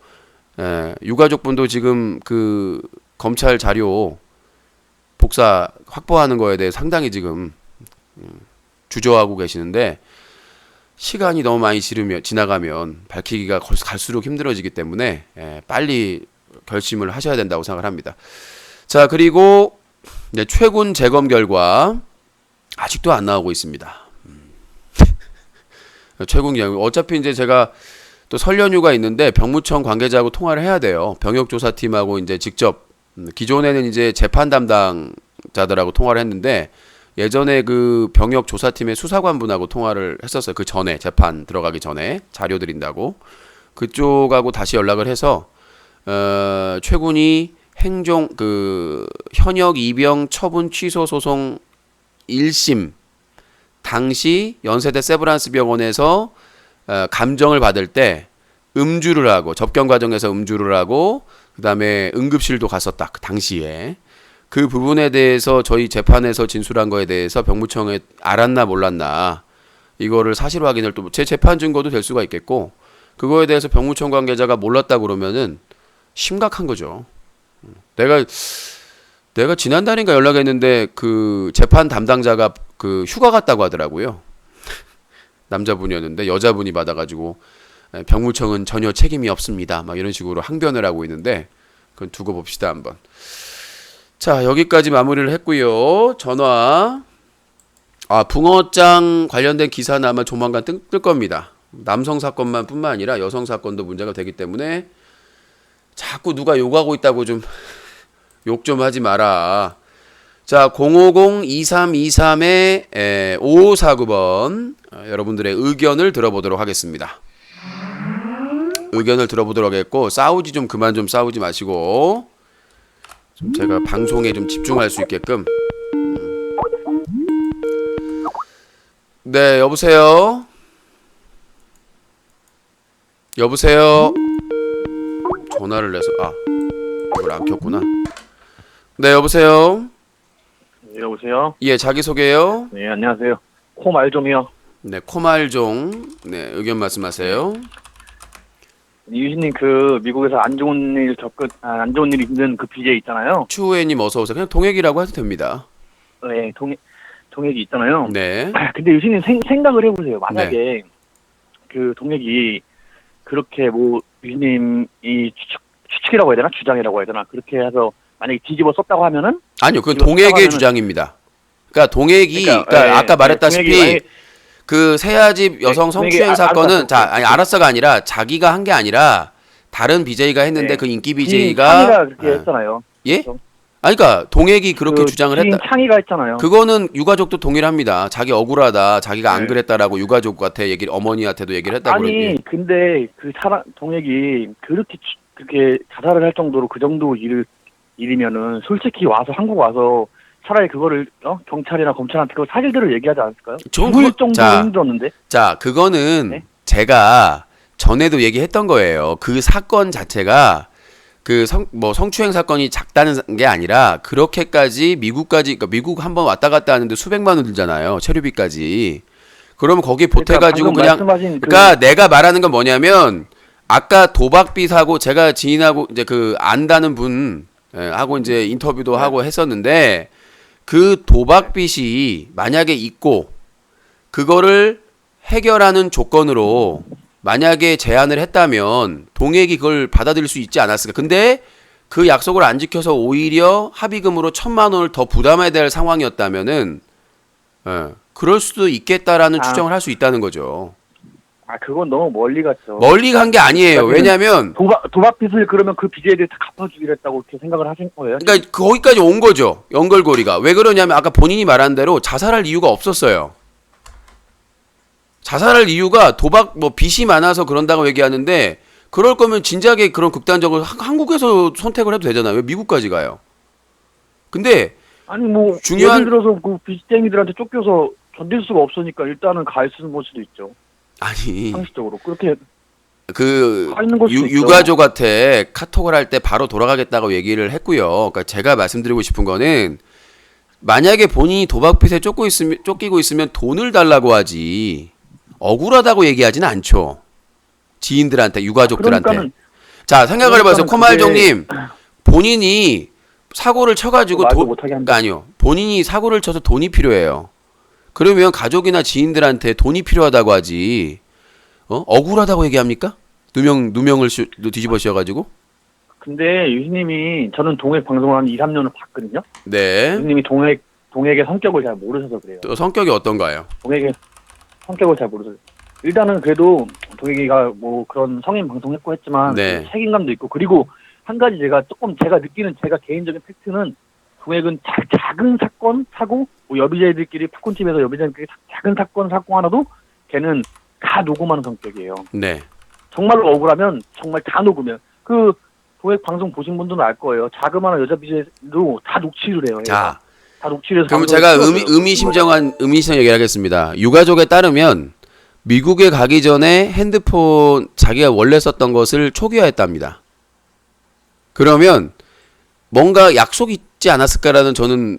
유가족 분도 지금 그 검찰 자료 복사 확보하는 거에 대해 상당히 지금 주저하고 계시는데 시간이 너무 많이 지나가면 밝히기가 갈수록 힘들어지기 때문에 빨리 결심을 하셔야 된다고 생각을 합니다. 자, 그리고 이제 최군 재검 결과 아직도 안 나오고 있습니다. 최군 결과 어차피 이제 제가 또 설 연휴가 있는데 병무청 관계자하고 통화를 해야 돼요. 병역조사팀하고 이제 직접 기존에는 이제 재판 담당자들하고 통화를 했는데 예전에 그 병역조사팀의 수사관분하고 통화를 했었어요. 그 전에 재판 들어가기 전에 자료 드린다고 그쪽하고 다시 연락을 해서 최군이 행정 현역 입영 처분 취소 소송 1심 당시 연세대 세브란스 병원에서 감정을 받을 때 음주를 하고 접견 과정에서 음주를 하고 그다음에 응급실도 갔었다. 그 당시에 그 부분에 대해서 저희 재판에서 진술한 거에 대해서 병무청에 알았나 몰랐나 이거를 사실 확인을 또 제 재판 증거도 될 수가 있겠고 그거에 대해서 병무청 관계자가 몰랐다 그러면은 심각한 거죠. 내가 지난달인가 연락했는데 그 재판 담당자가 그 휴가 갔다고 하더라고요. 남자분이었는데 여자분이 받아가지고 병무청은 전혀 책임이 없습니다. 막 이런 식으로 항변을 하고 있는데 그건 두고 봅시다 한번. 자, 여기까지 마무리를 했고요. 전화. 붕어짱 관련된 기사는 아마 조만간 뜰 겁니다. 남성 사건만 뿐만 아니라 여성 사건도 문제가 되기 때문에 자꾸 누가 욕하고 있다고 좀 욕 좀 하지 마라. 자, 050-2323-5549번 여러분들의 의견을 들어보도록 하겠습니다. 의견을 들어보도록 하겠고 싸우지 좀 그만 좀 싸우지 마시고 좀 제가 방송에 좀 집중할 수 있게끔. 네, 여보세요? 여보세요? 전화를 내서 이걸 안 켰구나. 네, 여보세요? 네, 여보세요? 예, 자기소개요? 네, 안녕하세요. 코말좀이요. 네, 코말종. 네, 의견 말씀하세요. 유신님 그 미국에서 안 좋은 일이 있는 그 BJ 있잖아요. 추우혜님 어서 오세요. 그냥 동액이라고 해도 됩니다. 네, 동액이 있잖아요. 네. 근데 유신님 생각을 해보세요. 만약에 그 동액이 그렇게 뭐 유신님이 추측이라고 해야 되나 주장이라고 해야 되나 그렇게 해서 만약에 뒤집어 썼다고 하면은 아니요, 그건 동액의 주장입니다. 그러니까 동액이 아까 말했다시피 그 세아집 여성 성추행 사건은 알았어가 아니라 자기가 한 게 아니라 다른 BJ가 했는데 그 인기 BJ가 창희가 그렇게 했잖아요. 예? 그러니까 동액이 그렇게 주장을 했다. 창희가 했잖아요. 그거는 유가족도 동일합니다. 자기 억울하다, 자기가 안 그랬다라고 유가족한테 어머니한테도 얘기를 했다고. 아니 근데 그 동액이 그렇게 자살을 할 정도로 그 정도 일이면은 솔직히 와서 한국 와서 차라리 그거를 경찰이나 검찰한테 그 사실대로 얘기하지 않았을까요? 죽을 정도로 힘들었는데. 자, 그거는 제가 전에도 얘기했던 거예요. 그 사건 자체가 그 성추행 사건이 작다는 게 아니라 그렇게까지 그러니까 미국 한번 왔다 갔다 하는데 수백만 원 들잖아요. 체류비까지. 그러면 거기에 보태가지고 그러니까 내가 말하는 건 뭐냐면 아까 도박비 사고 제가 지인하고 이제 그 안다는 분 하고 이제 인터뷰도 하고 했었는데 그 도박빚이 만약에 있고 그거를 해결하는 조건으로 만약에 제안을 했다면 동액이 그걸 받아들일 수 있지 않았을까. 근데 그 약속을 안 지켜서 오히려 합의금으로 1,000만 원을 더 부담해야 될 상황이었다면은 그럴 수도 있겠다라는 아. 추정을 할 수 있다는 거죠. 아, 그건 너무 멀리 갔죠. 멀리 간 게 아니에요. 왜냐하면 도박빚을 그러면 그 BJ들 다 갚아주기로 했다고 이렇게 생각을 하신 거예요? 그러니까 거기까지 온 거죠. 연결고리가. 왜 그러냐면 아까 본인이 말한 대로 자살할 이유가 없었어요. 자살할 이유가 도박 뭐 빚이 많아서 그런다고 얘기하는데 그럴 거면 진작에 그런 극단적으로 한국에서 선택을 해도 되잖아요. 왜 미국까지 가요? 근데 아니 뭐 중요한- 예를 들어서 그 빚쟁이들한테 쫓겨서 견딜 수가 없으니까 일단은 가 있는 걸 수도 있죠. 아니 상식적으로 그렇게 그 가 있는 걸 수도 있죠. 유가족한테 카톡을 할 때 바로 돌아가겠다고 얘기를 했고요. 그러니까 제가 말씀드리고 싶은 거는 만약에 본인이 도박빚에 쫓기고 있으면 돈을 달라고 하지 억울하다고 얘기하지는 않죠. 지인들한테 유가족들한테. 그러니까는 자 생각을 해보세요. 그러니까는 코말종님 본인이 사고를 쳐가지고 말도 못하게 한다. 아니요 본인이 사고를 쳐서 돈이 필요해요. 그러면 가족이나 지인들한테 돈이 필요하다고 하지 억울하다고 얘기합니까? 누명을 뒤집어 씌워가지고. 근데 유진님이 저는 동액 방송을 한 2, 3년을 봤거든요. 네. 유진님이 동액의 성격을 잘 모르셔서 그래요. 또 성격이 어떤가요? 동액의 성격을 잘 모르셔서. 일단은 그래도 동액이가 뭐 그런 성인 방송했고 했지만 네. 그 책임감도 있고 그리고 한 가지 제가 느끼는 제가 개인적인 팩트는 동액은 작은 사고 뭐 여비제들끼리 팝콘집에서 여비제들끼리 작은 사건 하나도 걔는 다 녹음하는 성격이에요. 네. 정말로 억울하면 정말 다 녹으면 그 도액 방송 보신 분들은 알 거예요. 자그마한 여자 BJ도 다 녹취를 해요. 자, 다 녹취를 해서 그럼 방송을 제가 찍어줘요. 의미심장한 얘기를 하겠습니다. 유가족에 따르면 미국에 가기 전에 핸드폰 자기가 원래 썼던 것을 초기화했답니다. 그러면 뭔가 약속이 있지 않았을까라는 저는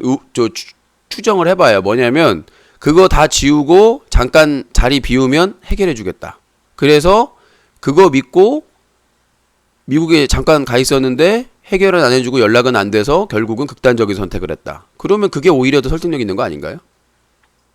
추정을 해봐요. 뭐냐면 그거 다 지우고 잠깐 자리 비우면 해결해주겠다. 그래서 그거 믿고 미국에 잠깐 가 있었는데 해결은 안 해주고 연락은 안 돼서 결국은 극단적인 선택을 했다. 그러면 그게 오히려 더 설득력 있는 거 아닌가요?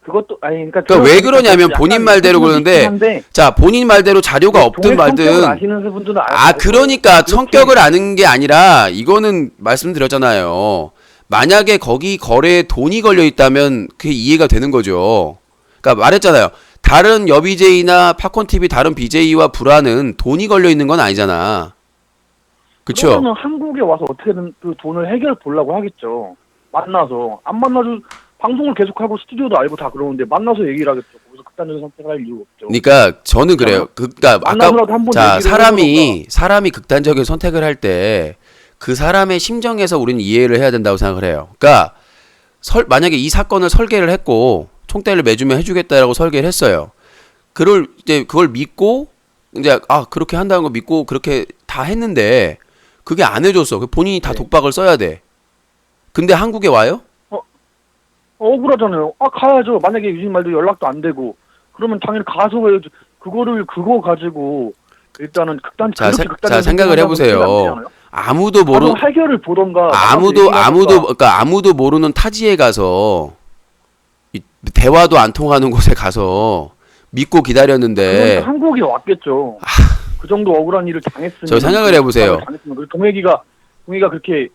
그것도 아니 그러니까 왜 그러냐면 본인 말대로 그러는데 자 본인 말대로 자료가 없든 말든 아시는 분들은 그러니까 그렇게- 성격을 아는 게 아니라 이거는 말씀드렸잖아요. 만약에 거기 거래에 돈이 걸려 있다면 그게 이해가 되는 거죠. 그러니까 말했잖아요. 다른 여비제이나 팝콘TV 다른 BJ와 불화는 돈이 걸려 있는 건 아니잖아. 그쵸? 그러면 한국에 와서 어떻게든 그 돈을 해결 보려고 하겠죠. 만나서 안 만나도 방송을 계속하고 스튜디오도 알고 다 그러는데 만나서 얘기를 하겠죠. 거기서 극단적인 선택을 할 이유가 없죠. 그러니까 저는 그래요. 그러니까 아까 만나서라도 한번 자 얘기를 사람이 극단적인 선택을 할 때 그 사람의 심정에서 우리는 이해를 해야 된다고 생각을 해요. 그러니까 만약에 이 사건을 설계를 했고 총대를 매주면 해주겠다라고 설계를 했어요. 그걸 믿고 이제 그렇게 한다는 거 믿고 그렇게 다 했는데 그게 안 해줬어. 본인이 다 네. 독박을 써야 돼. 근데 한국에 와요? 억울하잖아요. 가야죠. 만약에 유진 말도 연락도 안 되고 그러면 당연히 가서 해야죠. 그거 가지고 일단은 자 생각을 해보세요. 아무도 모르 해결을 보던가 아무도 모르는 타지에 가서 대화도 안 통하는 곳에 가서 믿고 기다렸는데 그러니까 한국에 왔겠죠. 그 정도 억울한 일을 당했으면 저 생각을 해보세요. 동혁이가 그렇게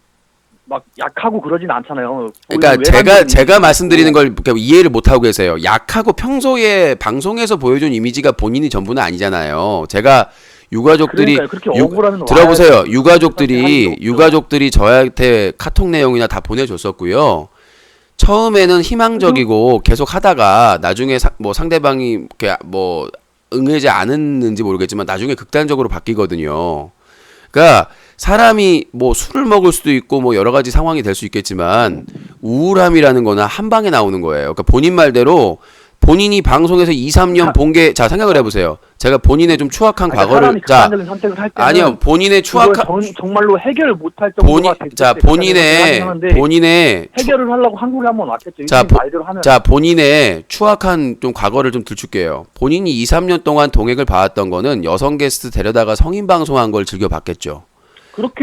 막 약하고 그러진 않잖아요. 그러니까 제가 말씀드리는 걸 이해를 못 하고 계세요. 약하고 평소에 방송에서 보여준 이미지가 본인이 전부는 아니잖아요. 제가 유가족들이 그렇게 억울하면 들어보세요. 유가족들이 저한테 카톡 내용이나 다 보내줬었고요. 처음에는 희망적이고 계속 하다가 나중에 상대방이 응하지 않았는지 모르겠지만 나중에 극단적으로 바뀌거든요. 그러니까 사람이 술을 먹을 수도 있고 여러 가지 상황이 될 수 있겠지만 우울함이라는 거는 한 방에 나오는 거예요. 그러니까 본인 말대로 본인이 방송에서 2, 3년 본 게 자 생각을 해보세요. 제가 본인의 좀 추악한 과거를 극단적인 선택을 할 때는 아니요 본인의 추악한 정말로 해결 못할 정도가 본인의 해결을 하려고 한국에 한번 왔겠죠. 본인의 추악한 좀 과거를 좀 들출게요. 본인이 2, 3년 동안 동액을 받았던 거는 여성 게스트 데려다가 성인 방송한 걸 즐겨봤겠죠.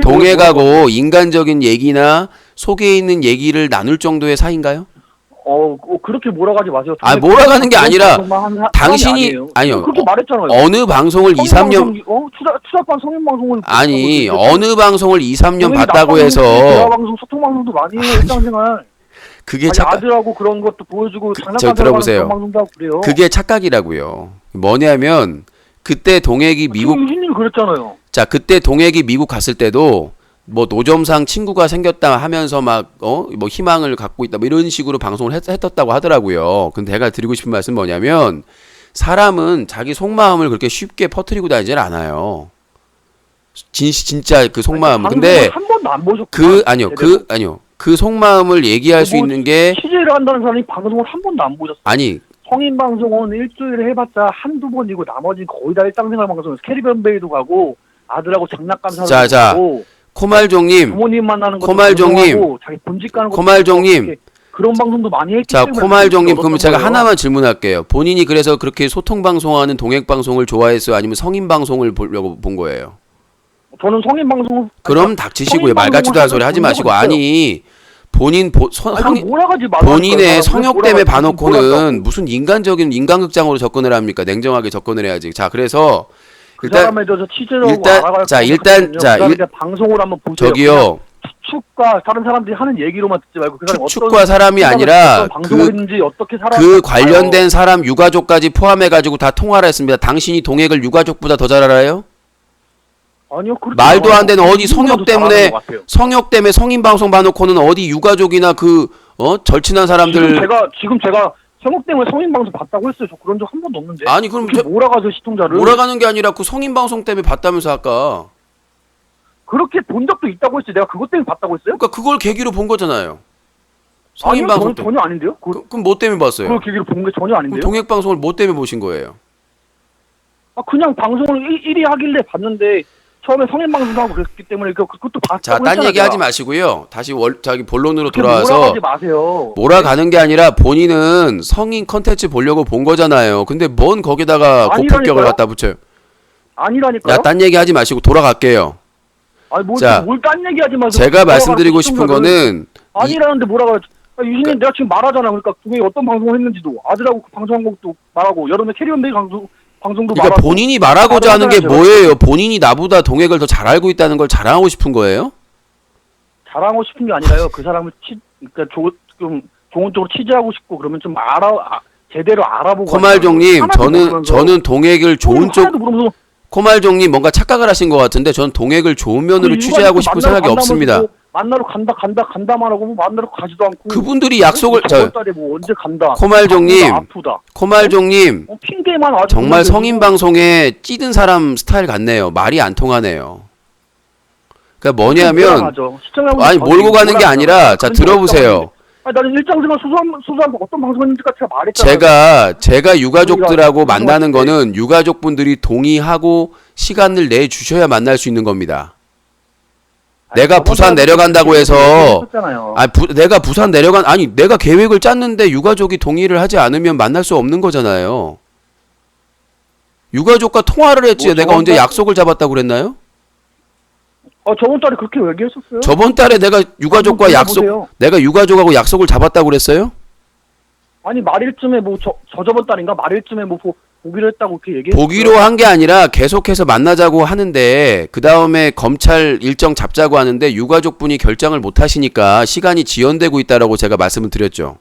동액하고 인간적인 얘기나 속에 있는 얘기를 나눌 정도의 사이인가요? 그렇게 몰아가지 마세요. 몰아가는 게 아니라 당신이 아니요. 그렇게 말했잖아요. 어느 방송을 2, 3년 추락반 성인 방송을 아니 어느 방송을 2, 3년 봤다고 해서 대화 방송, 소통 방송도 많이 해요. 일상생활. 그게 아니, 착각. 아들하고 그런 것도 보여주고 저 장난감 들어보세요. 그런 방송도 하고 그래요. 그게 착각이라고요. 뭐냐면 그때 동혁이 미국 지금 유진님 그랬잖아요. 자 그때 동혁이 미국 갔을 때도 뭐 노점상 친구가 생겼다 하면서 막 뭐 희망을 갖고 있다 뭐 이런 식으로 방송을 했었다고 하더라고요. 근데 제가 드리고 싶은 말씀 뭐냐면 사람은 자기 속마음을 그렇게 쉽게 퍼뜨리고 다니질 않아요. 진짜 그 속마음. 근데 한 번도 안 보셨구나. 아니요. 그 속마음을 얘기할 수 있는 게 취재를 한다는 사람이 방송을 한 번도 안 보셨어요. 아니 성인 방송은 일주일에 해봤자 한두 번이고 나머지는 거의 다 일상생활 방송에서 캐리비안 베이도 가고 아들하고 장난감 사는 자, 자. 고 코말종님, 부모님 만나는 것도 코말종님, 방송하고 자기 본직 가는 것도 코말종님. 방송하고 그런 방송도 많이 했기 자 때문에 코말종님 그렇게 그러면 제가 얻었던 거예요. 하나만 질문할게요. 본인이 그래서 그렇게 소통 방송하는 동행 방송을 좋아했어요? 아니면 성인 방송을 보려고 본 거예요? 저는 성인 방송을 그럼 닥치시고요. 성인 말 같지도 않은 소리 방송을 하지 한 마시고 적은 있어요. 아니 본인 아니, 몰아가지 말라니까요. 본인의 사람을 성욕 때문에 몰아가지 봐놓고는 몰아가고. 무슨 인간극장으로 접근을 합니까? 냉정하게 접근을 해야지. 자 그래서 그 일단 사람에 대해서 취재를 일단- 하고 알아갈 자, 거 일단- 같거든요. 자, 그 사람에 대한 방송을 한번 보세요. 저기요 추측과 다른 사람들이 하는 얘기로만 듣지 말고 그 사람이 추측과 사람이 아니라 어떤 방송을 했는지 어떻게 그 관련된 사람 유가족까지 포함해가지고 다 통화를 했습니다. 당신이 동액을 유가족보다 더 잘 알아요? 아니요 그렇지 말도 않아요. 안 되는 어디 누구보다도 잘하는 것 같아요. 성역 때문에 성인 방송 봐놓고는 어디 유가족이나 그 절친한 사람들 지금 제가 성욕 때문에 성인 방송 봤다고 했어요. 저 그런 적 한 번도 없는데. 아니 그럼 그렇게 몰아가서 시청자를 몰아가는 게 아니라 그 성인 방송 때문에 봤다면서 아까. 그렇게 본 적도 있다고 했어요. 내가 그것 때문에 봤다고 했어요? 그러니까 그걸 계기로 본 거잖아요. 성인 아니요, 방송 저는 때. 전혀 아닌데요. 그럼 뭐 때문에 봤어요? 그걸 계기로 본 게 전혀 그럼 아닌데요. 동액 방송을 뭐 때문에 보신 거예요? 그냥 방송을 1위 하길래 봤는데 처음에 성인 방송하고 그랬기 때문에 그것도 봤다고 자, 딴 얘기 하지 마시고요. 다시 자기 본론으로 그렇게 돌아와서 몰아가지 마세요. 몰아가는 게 아니라 본인은 성인 컨텐츠 보려고 본 거잖아요. 근데 뭔 거기다가 고품격을 아니라니까요? 갖다 붙여요. 아니라니까요. 야, 딴 얘기 하지 마시고 돌아갈게요. 아니 자, 뭘딴 얘기하지 마세요. 제가 몰아가서 말씀드리고 싶은 시청자를- 거는 아니라는데 뭐라고 유진님 내가 지금 말하잖아. 그러니까 동생이 어떤 방송을 했는지도 아들하고 그 방송한 것도 말하고 여름에 캐리언데이 방송도 그러니까 말하고 본인이 말하고자 하는 게 하잖아요, 뭐예요? 본인이 나보다 동액을 더 잘 알고 있다는 걸 자랑하고 싶은 거예요? 자랑하고 싶은 게 아니라요. 그 사람을 그러니까 좀 좋은 쪽으로 취재하고 싶고 그러면 좀 제대로 알아보고 코말종님, 하나도 모르면서 저는 동액을 좋은 쪽 하나도 모르면서 코말종님 뭔가 착각을 하신 것 같은데 전 동액을 좋은 면으로 그 취재하고 일반인들 싶은 만나러 생각이 없습니다. 간다면서 만나러 간다만 하고 뭐 만나러 가지도 않고 그분들이 약속을 저번 달에 뭐 언제 간다. 코말종님, 아프다. 코말종님 핑계만 아주 정말 부르면서 성인 방송에 찌든 사람 스타일 같네요. 말이 안 통하네요. 그러니까 뭐냐면 몰아가죠. 시청자분들 아니 몰고 가는 게 몰아가죠. 아니라 자 그런 적 들어보세요. 없다고 나는 일상생활 수수한 어떤 방송했는지가 제가 말했잖아요. 제가 유가족들하고 우리가 만나는 방송할 때 거는 유가족분들이 동의하고 시간을 내 주셔야 만날 수 있는 겁니다. 내가 저번 부산 달에 내려간다고 해서 했었잖아요. 내가 부산 내가 계획을 짰는데 유가족이 동의를 하지 않으면 만날 수 없는 거잖아요. 유가족과 통화를 했지. 뭐 내가 저번 언제 달- 약속을 잡았다고 그랬나요? 저번 달에 그렇게 얘기했었어요. 저번 달에 내가 유가족과 한번 약속 들어보세요. 내가 유가족하고 약속을 잡았다고 그랬어요? 아니 말일쯤에 뭐 저번 달인가 말일쯤에 뭐 보기로 했다고 그렇게 얘기했어요. 보기로 한 게 아니라 계속해서 만나자고 하는데 그 다음에 검찰 일정 잡자고 하는데 유가족분이 결정을 못 하시니까 시간이 지연되고 있다라고 제가 말씀을 드렸죠.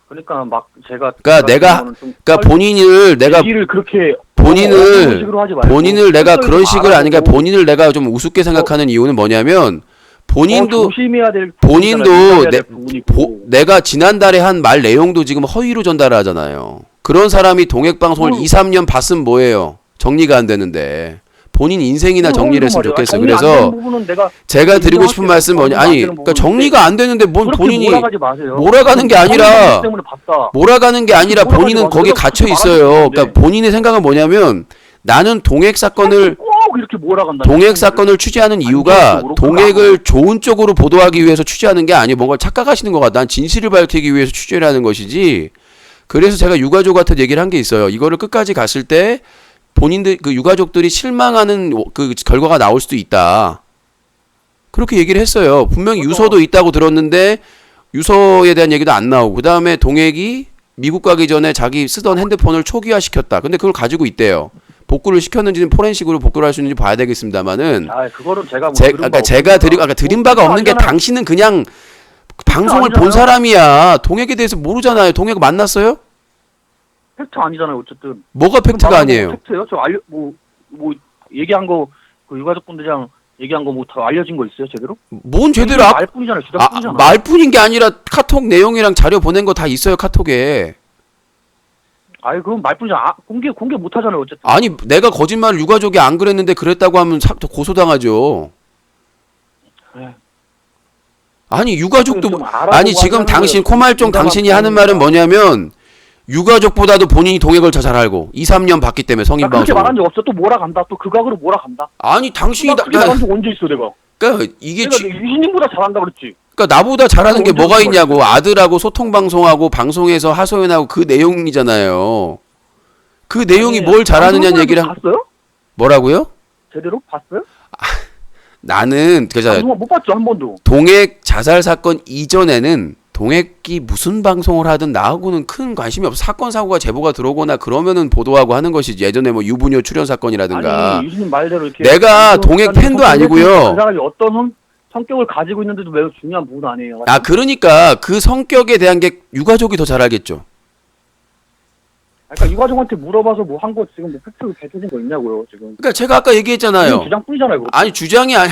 그러니까 막 제가 그러니까 본인을 내가 얘기를 그렇게 어느 식으로 하지 말고 본인을 내가 실제로 그런 좀 식을 아니까 알아보고 본인을 내가 좀 우습게 생각하는 이유는 뭐냐면 본인도 조심해야 될 본인도 부분이잖아요. 될 부분이고. 내가 지난달에 한 말 내용도 지금 허위로 전달하잖아요. 그런 사람이 동액 방송을 2, 3년 봤으면 뭐예요? 정리가 안 되는데 본인 인생이나 정리를 했으면 좋겠어요. 그래서 제가 드리고 싶은 말씀 뭐냐? 아니, 그러니까 정리가 안 되는데 뭔 본인이 몰아가지 마세요. 몰아가는 게 아니라 때문에 봤다. 몰아가는 게 아니라 몰아가지 본인은 마세요. 거기 그렇게 갇혀 말하면 있어요. 되는데. 그러니까 본인의 생각은 뭐냐면 나는 동액 사건을 꼭 이렇게 몰아간다. 동액 사건을 취재하는 이유가 쪽으로 동액을 좋은 쪽으로 보도하기 위해서 취재하는 게 아니고 뭔가 착각하시는 것 같다. 난 진실을 밝히기 위해서 취재를 하는 것이지. 그래서 제가 유가족한테 얘기를 한 게 있어요. 이거를 끝까지 갔을 때 본인들 그 유가족들이 실망하는 그 결과가 나올 수도 있다. 그렇게 얘기를 했어요. 분명히 유서도 있다고 들었는데 유서에 대한 얘기도 안 나오고 그다음에 동액이 미국 가기 전에 자기 쓰던 핸드폰을 초기화시켰다. 근데 그걸 가지고 있대요. 복구를 시켰는지는 포렌식으로 복구를 할 수 있는지 봐야 되겠습니다만은 그거는 제가 아까 드린 바가 없는 게 당신은 그냥 방송을 아니잖아요. 본 사람이야. 동액에 대해서 모르잖아요. 동액 만났어요? 팩트 아니잖아요, 어쨌든. 뭐가 팩트가 아니에요? 팩트예요? 저 뭐 얘기한 거 그 유가족분들이랑 얘기한 거 뭐 다 알려진 거 있어요, 제대로? 뭔 제대로 말뿐이잖아요, 주작뿐이잖아. 말뿐인 게 아니라 카톡 내용이랑 자료 보낸 거 다 있어요, 카톡에. 아이 그건 말뿐이잖아. 공개 못 하잖아요, 어쨌든. 아니 내가 거짓말을 유가족이 안 그랬는데 그랬다고 하면 고소당하죠. 네. 아니 유가족도 좀 알아보고 아니 지금 하자는 당신 거예요. 코말종 누가 당신이 봤다는 하는 말은 거야. 뭐냐면 유가족보다도 본인이 동액을 더 잘 알고 2, 3년 받기 때문에 성인 나 그렇게 방송. 말한 적 없어. 또 몰아간다. 또 그 각으로 몰아간다. 아니 당신이 나 그렇게 말한 적 언제 있어, 내가? 그러니까 이게 내가 유신님보다 잘한다 그랬지. 그러니까 나보다 잘하는 게 언제 뭐가 그런 있냐고. 아들하고 소통 방송하고 방송에서 하소연하고 그 내용이잖아요. 그 내용이 아니, 뭘 잘하느냐는 방송을 얘기를 봤어요? 뭐라고요? 제대로 봤어요? 나는 그래서 방송 못 봤죠, 한 번도. 동액 자살 사건 이전에는 동액이 무슨 방송을 하든 나하고는 큰 관심이 없어. 사건 사고가 제보가 들어오거나 그러면은 보도하고 하는 것이지. 예전에 뭐 유부녀 출연 사건이라든가. 아니, 유신님 말대로 이렇게. 내가 방송 동액 팬도 성격을 아니고요. 그 사람이 어떤 성격을 가지고 있는데도 매우 중요한 부분 아니에요. 아 그러니까 그 성격에 대한 게 유가족이 더 잘 알겠죠. 그러니까 유가족한테 물어봐서 뭐 한 거 지금 뭐 팩트로 밝혀진 거 있냐고요, 지금. 그러니까 제가 아까 얘기했잖아요. 주장뿐이잖아요, 그거. 아니 주장이 아니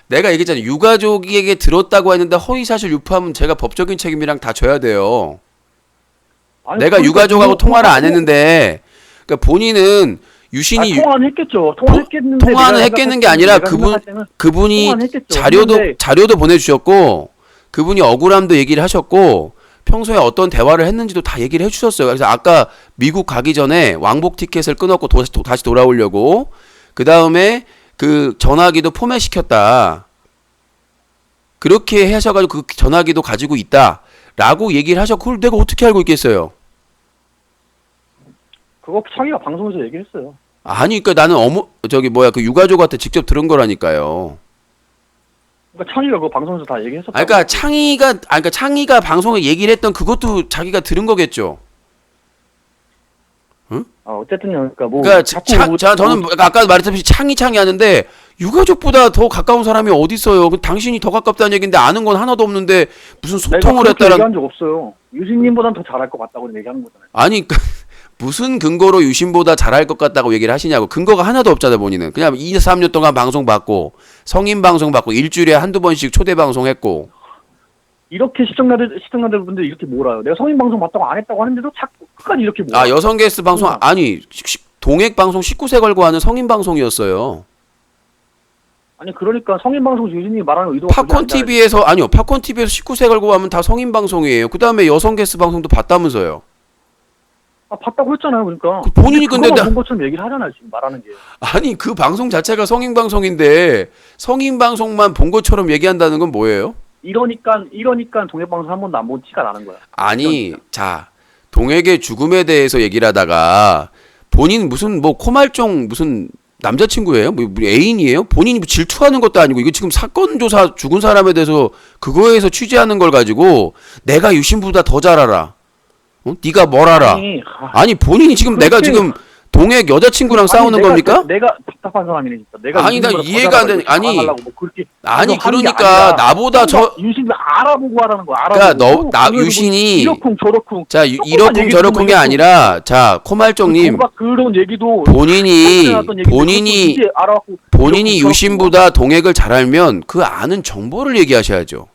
내가 얘기했잖아요. 유가족에게 들었다고 했는데 허위사실 유포하면 제가 법적인 책임이랑 다 져야 돼요. 아니, 내가 그러니까 유가족하고 이거 통화를 안 통화하고- 했는데 그러니까 본인은 유신이 통화는 했겠죠. 통화는 했겠는데. 통화는 내가 했겠는 게 생각할 아니라 때는 내가 생각할 때는 그분이 통화는 했겠죠. 자료도 했는데 보내주셨고 그분이 억울함도 얘기를 하셨고 평소에 어떤 대화를 했는지도 다 얘기를 해주셨어요. 그래서 아까 미국 가기 전에 왕복 티켓을 끊었고 다시 돌아오려고 그 다음에 그 전화기도 포맷 시켰다. 그렇게 하셔가지고 그 전화기도 가지고 있다라고 얘기를 하셨고 그걸 내가 어떻게 알고 있겠어요? 그거 창의가 방송에서 얘기했어요. 아니 그러니까 나는 그 유가족한테 직접 들은 거라니까요. 그러니까 창의가 그거 방송에서 다 얘기했었다. 그러니까 창의가 방송에 얘기를 했던 그것도 자기가 들은 거겠죠. 어쨌든요. 그러니까 뭐 그러니까 자꾸 저는 아까 말했듯이 창의 하는데 유가족보다 더 가까운 사람이 어디 있어요? 당신이 더 가깝다는 얘기인데 아는 건 하나도 없는데 무슨 소통을 내가 그렇게 했다란 얘기한 적 없어요. 유진님보단 더 잘할 것 같다고 얘기하는 거잖아요. 아니 무슨 근거로 유신보다 잘할 것 같다고 얘기를 하시냐고. 근거가 하나도 없잖아요. 본인은 그냥 2, 3년 동안 방송 받고 성인 방송 받고 일주일에 한두 번씩 초대 방송했고. 이렇게 시청자들 분들이 이렇게 몰아요. 내가 성인 방송 봤다고 안 했다고 하는데도 자꾸 끝까지 이렇게 몰아. 아 여성 게스트 방송 아니 동액 방송 19세 걸고 하는 성인 방송이었어요. 아니 그러니까 성인 방송 유진님이 말하는 의도가 팝콘 TV에서 19세 걸고 하면 다 성인 방송이에요. 그 다음에 여성 게스트 방송도 봤다면서요. 봤다고 했잖아요. 그러니까 본인이 근데 그거만 본 것처럼 얘기를 하잖아요. 지금 말하는 게. 아니 그 방송 자체가 성인 방송인데 성인 방송만 본 것처럼 얘기한다는 건 뭐예요? 이러니까 동해 방송 한 번도 안 본 티가 나는 거야. 아니 자 동액의 죽음에 대해서 얘기를 하다가 본인 무슨 뭐 코말종 무슨 남자친구예요? 뭐 애인이에요? 본인이 뭐 질투하는 것도 아니고 이거 지금 사건 조사 죽은 사람에 대해서 그거에서 취재하는 걸 가지고 내가 유신보다 더 잘 알아. 네가 뭘 알아? 아니 본인이 지금 내가 지금 동액 여자친구랑 싸우는 겁니까? 내가 답답한 사람이네 진짜. 내가 아니 나 이해가 안 되는 아니 뭐 그렇게 아니 하는 게 그러니까 아니라 나보다 저 유신이 알아보고 하라는 거야. 그러니까 나 유신이 이러쿵 저러쿵 자 이러쿵 저러쿵이 아니라 자 코말종님 그런 얘기도 본인이 유신보다 동액을 잘 알면 그 아는 정보를 얘기하셔야죠.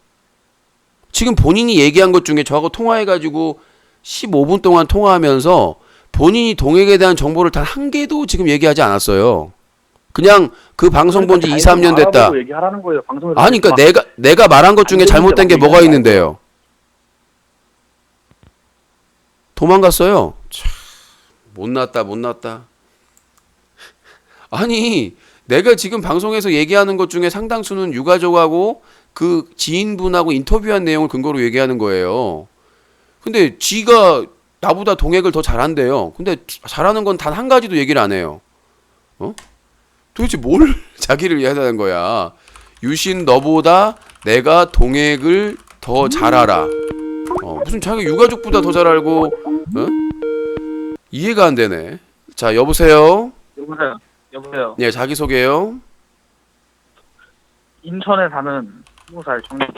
지금 본인이 얘기한 것 중에 저하고 통화해가지고 15분 동안 통화하면서 본인이 동액에 대한 정보를 단 한 개도 지금 얘기하지 않았어요. 그냥 그 방송 본 지 2, 3년 됐다. 아니 그러니까 내가 말한 것 중에 잘못된 게 뭐가 있는데요. 도망갔어요. 참, 못났다. 아니 내가 지금 방송에서 얘기하는 것 중에 상당수는 유가족하고 그 지인분하고 인터뷰한 내용을 근거로 얘기하는 거예요. 근데 지가 나보다 동액을 더 잘한대요. 근데 잘하는 건 단 한 가지도 얘기를 안 해요. 도대체 뭘 자기를 위하다는 거야. 유신 너보다 내가 동액을 더 잘 알아. 무슨 자기 유가족보다 더 잘 알고 이해가 안 되네. 자 여보세요. 여보세요. 네 자기소개요. 인천에 사는 20살 청년.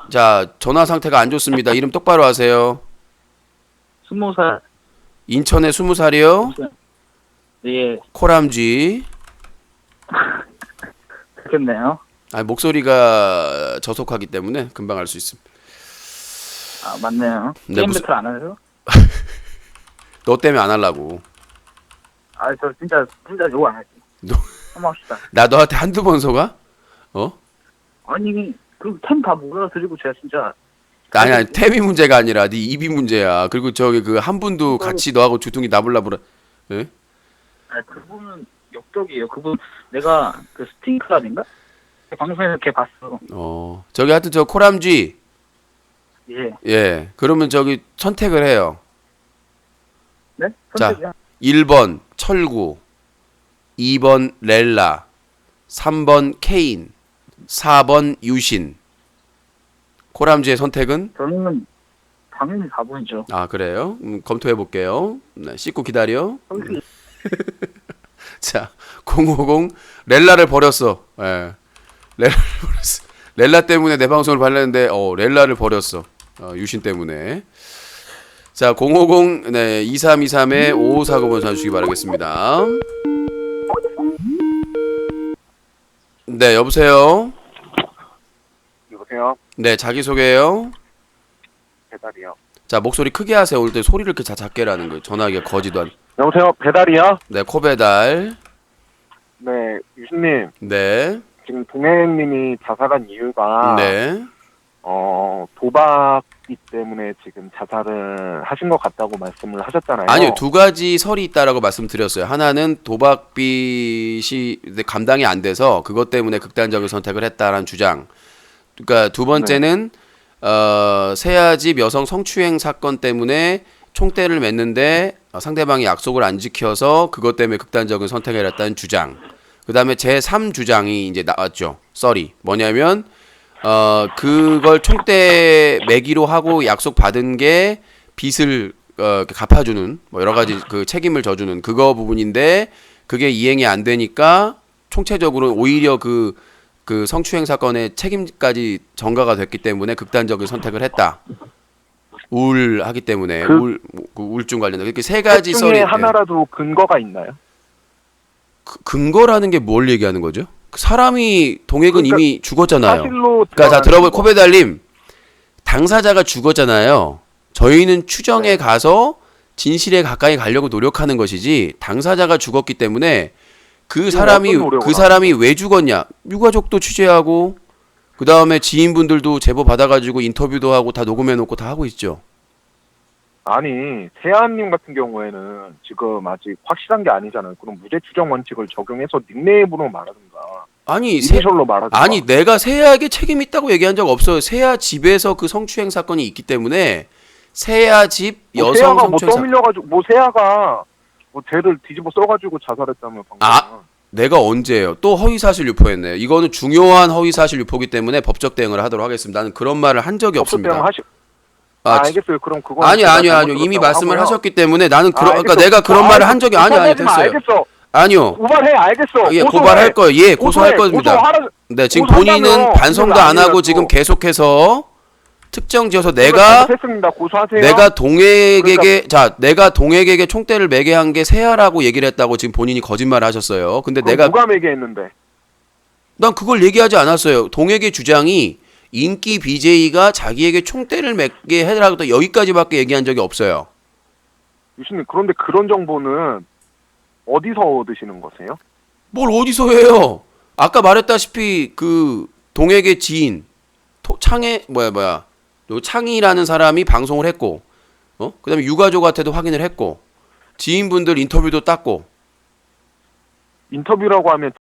자, 전화 상태가 안 좋습니다. 이름 똑바로 하세요. 20살. 인천에 20살이요. 예, 코람쥐. 그렇겠네요. 아, 목소리가 저속하기 때문에 금방 알 수 있습니다. 아, 맞네요. 네, 게임 무슨- 배틀 안 하세요? 너 때문에 안 하려고. 아, 저 진짜 요거 안 할게. 한번 합시다. 나 너한테 한두 번 속아? 어? 아니, 템 다 몰아드리고 제가 진짜. 아니, 템이 문제가 아니라 네 입이 문제야. 그리고 저기 그 한 분도 같이 너하고 주둥이 나불나불. 예? 아, 그분은 역적이에요. 그분 내가 그 스팅크랍인가? 방송에서 이렇게 봤어. 저기 하여튼 저 코람쥐. 예. 예. 그러면 저기 선택을 해요. 네? 자. 선택이야. 1번 철구, 2번 렐라, 3번 케인, 4번 유신. 코람쥐의 선택은? 저는 당연히 4번이죠. 아, 그래요? 검토해 볼게요. 네, 씻고 기다려. 자, 050 렐라를 버렸어. 예. 렐라를 버렸어. 렐라 때문에 내 방송을 발렸는데 렐라를 버렸어. 유신 때문에. 자, 050 네, 2323에 5549번 전화주시기 바라겠습니다. 네, 여보세요. 여보세요? 네, 자기 소개요. 배달이요. 자, 목소리 크게 하세요. 올 때 소리를 이렇게 작게 하는 거예요. 전화기가 거지도 않. 여보세요? 배달이요? 네, 코배달. 네, 유신님. 네. 지금 동해님이 자살한 이유가 네. 도박이 때문에 지금 자살을 하신 것 같다고 말씀을 하셨잖아요. 아니요, 두 가지 설이 있다라고 말씀드렸어요. 하나는 도박빚이 감당이 안 돼서 그것 때문에 극단적인 선택을 했다라는 주장. 그러니까 두 번째는 세아집 여성 성추행 사건 때문에 총대를 맸는데 상대방이 약속을 안 지켜서 그것 때문에 극단적인 선택을 했다는 주장. 그 다음에 제3 주장이 이제 나왔죠. 썰이. 뭐냐면 그걸 총대 매기로 하고 약속 받은 게 빚을 갚아주는 뭐 여러 가지 그 책임을 져주는 그거 부분인데 그게 이행이 안 되니까 총체적으로 오히려 그 성추행 사건의 책임까지 전가가 됐기 때문에 극단적인 선택을 했다. 우울하기 때문에 우울증 관련된 이렇게 세 가지 그 썰이. 중에 하나라도 근거가 있나요? 근거라는 게 뭘 얘기하는 거죠? 사람이 동액은 그러니까 이미 죽었잖아요. 사실로 그러니까 자 들어볼 거. 코베달님 당사자가 죽었잖아요. 저희는 추정에 가서 진실에 가까이 가려고 노력하는 것이지 당사자가 죽었기 때문에 그 사람이 왜 죽었냐 유가족도 취재하고 그 다음에 지인분들도 제보 받아가지고 인터뷰도 하고 다 녹음해놓고 다 하고 있죠. 아니 세아님 같은 경우에는 지금 아직 확실한 게 아니잖아요. 그럼 무죄 추정 원칙을 적용해서 닉네임으로 말하든가 아니 이니셜로 말하든가. 아니 내가 세아에게 책임 있다고 얘기한 적 없어요. 세아 집에서 그 성추행 사건이 있기 때문에 세아 집 여성 세아가 성추행 사건. 떠밀려가지고 세아가 죄를 뒤집어 써가지고 자살했다며 방금. 아, 내가 언제예요? 또 허위사실 유포했네요. 이거는 중요한 허위사실 유포기 때문에 법적 대응을 하도록 하겠습니다. 나는 그런 말을 한 적이 없습니다. 알겠어요. 그럼 그거 아니요. 이미 말씀을 하셨기 때문에 나는 그러니까 내가 그런 아, 말을 한 적이 아니 됐어요. 알겠어. 아니요. 고발해. 알겠어. 예, 고소해. 고발할 거예요. 예, 고소할 겁니다. 네, 지금 본인은 고소한다며. 반성도 안 하고 아니라고. 지금 계속해서 특정 지어서 잘못했습니다. 고소하세요. 내가 동액에게 총대를 매게 한 게 세아라고 얘기를 했다고 지금 본인이 거짓말을 하셨어요. 근데 그럼 내가 누가 매개했는데? 난 그걸 얘기하지 않았어요. 동액의 주장이 인기 BJ가 자기에게 총대를 매게 해라고 여기까지밖에 얘기한 적이 없어요. 유신님 그런데 그런 정보는 어디서 얻으시는 거세요? 뭘 어디서 해요? 아까 말했다시피 그 동액의 지인 창이라는 사람이 방송을 했고, 그다음에 유가족한테도 확인을 했고, 지인분들 인터뷰도 땄고. 인터뷰라고 하면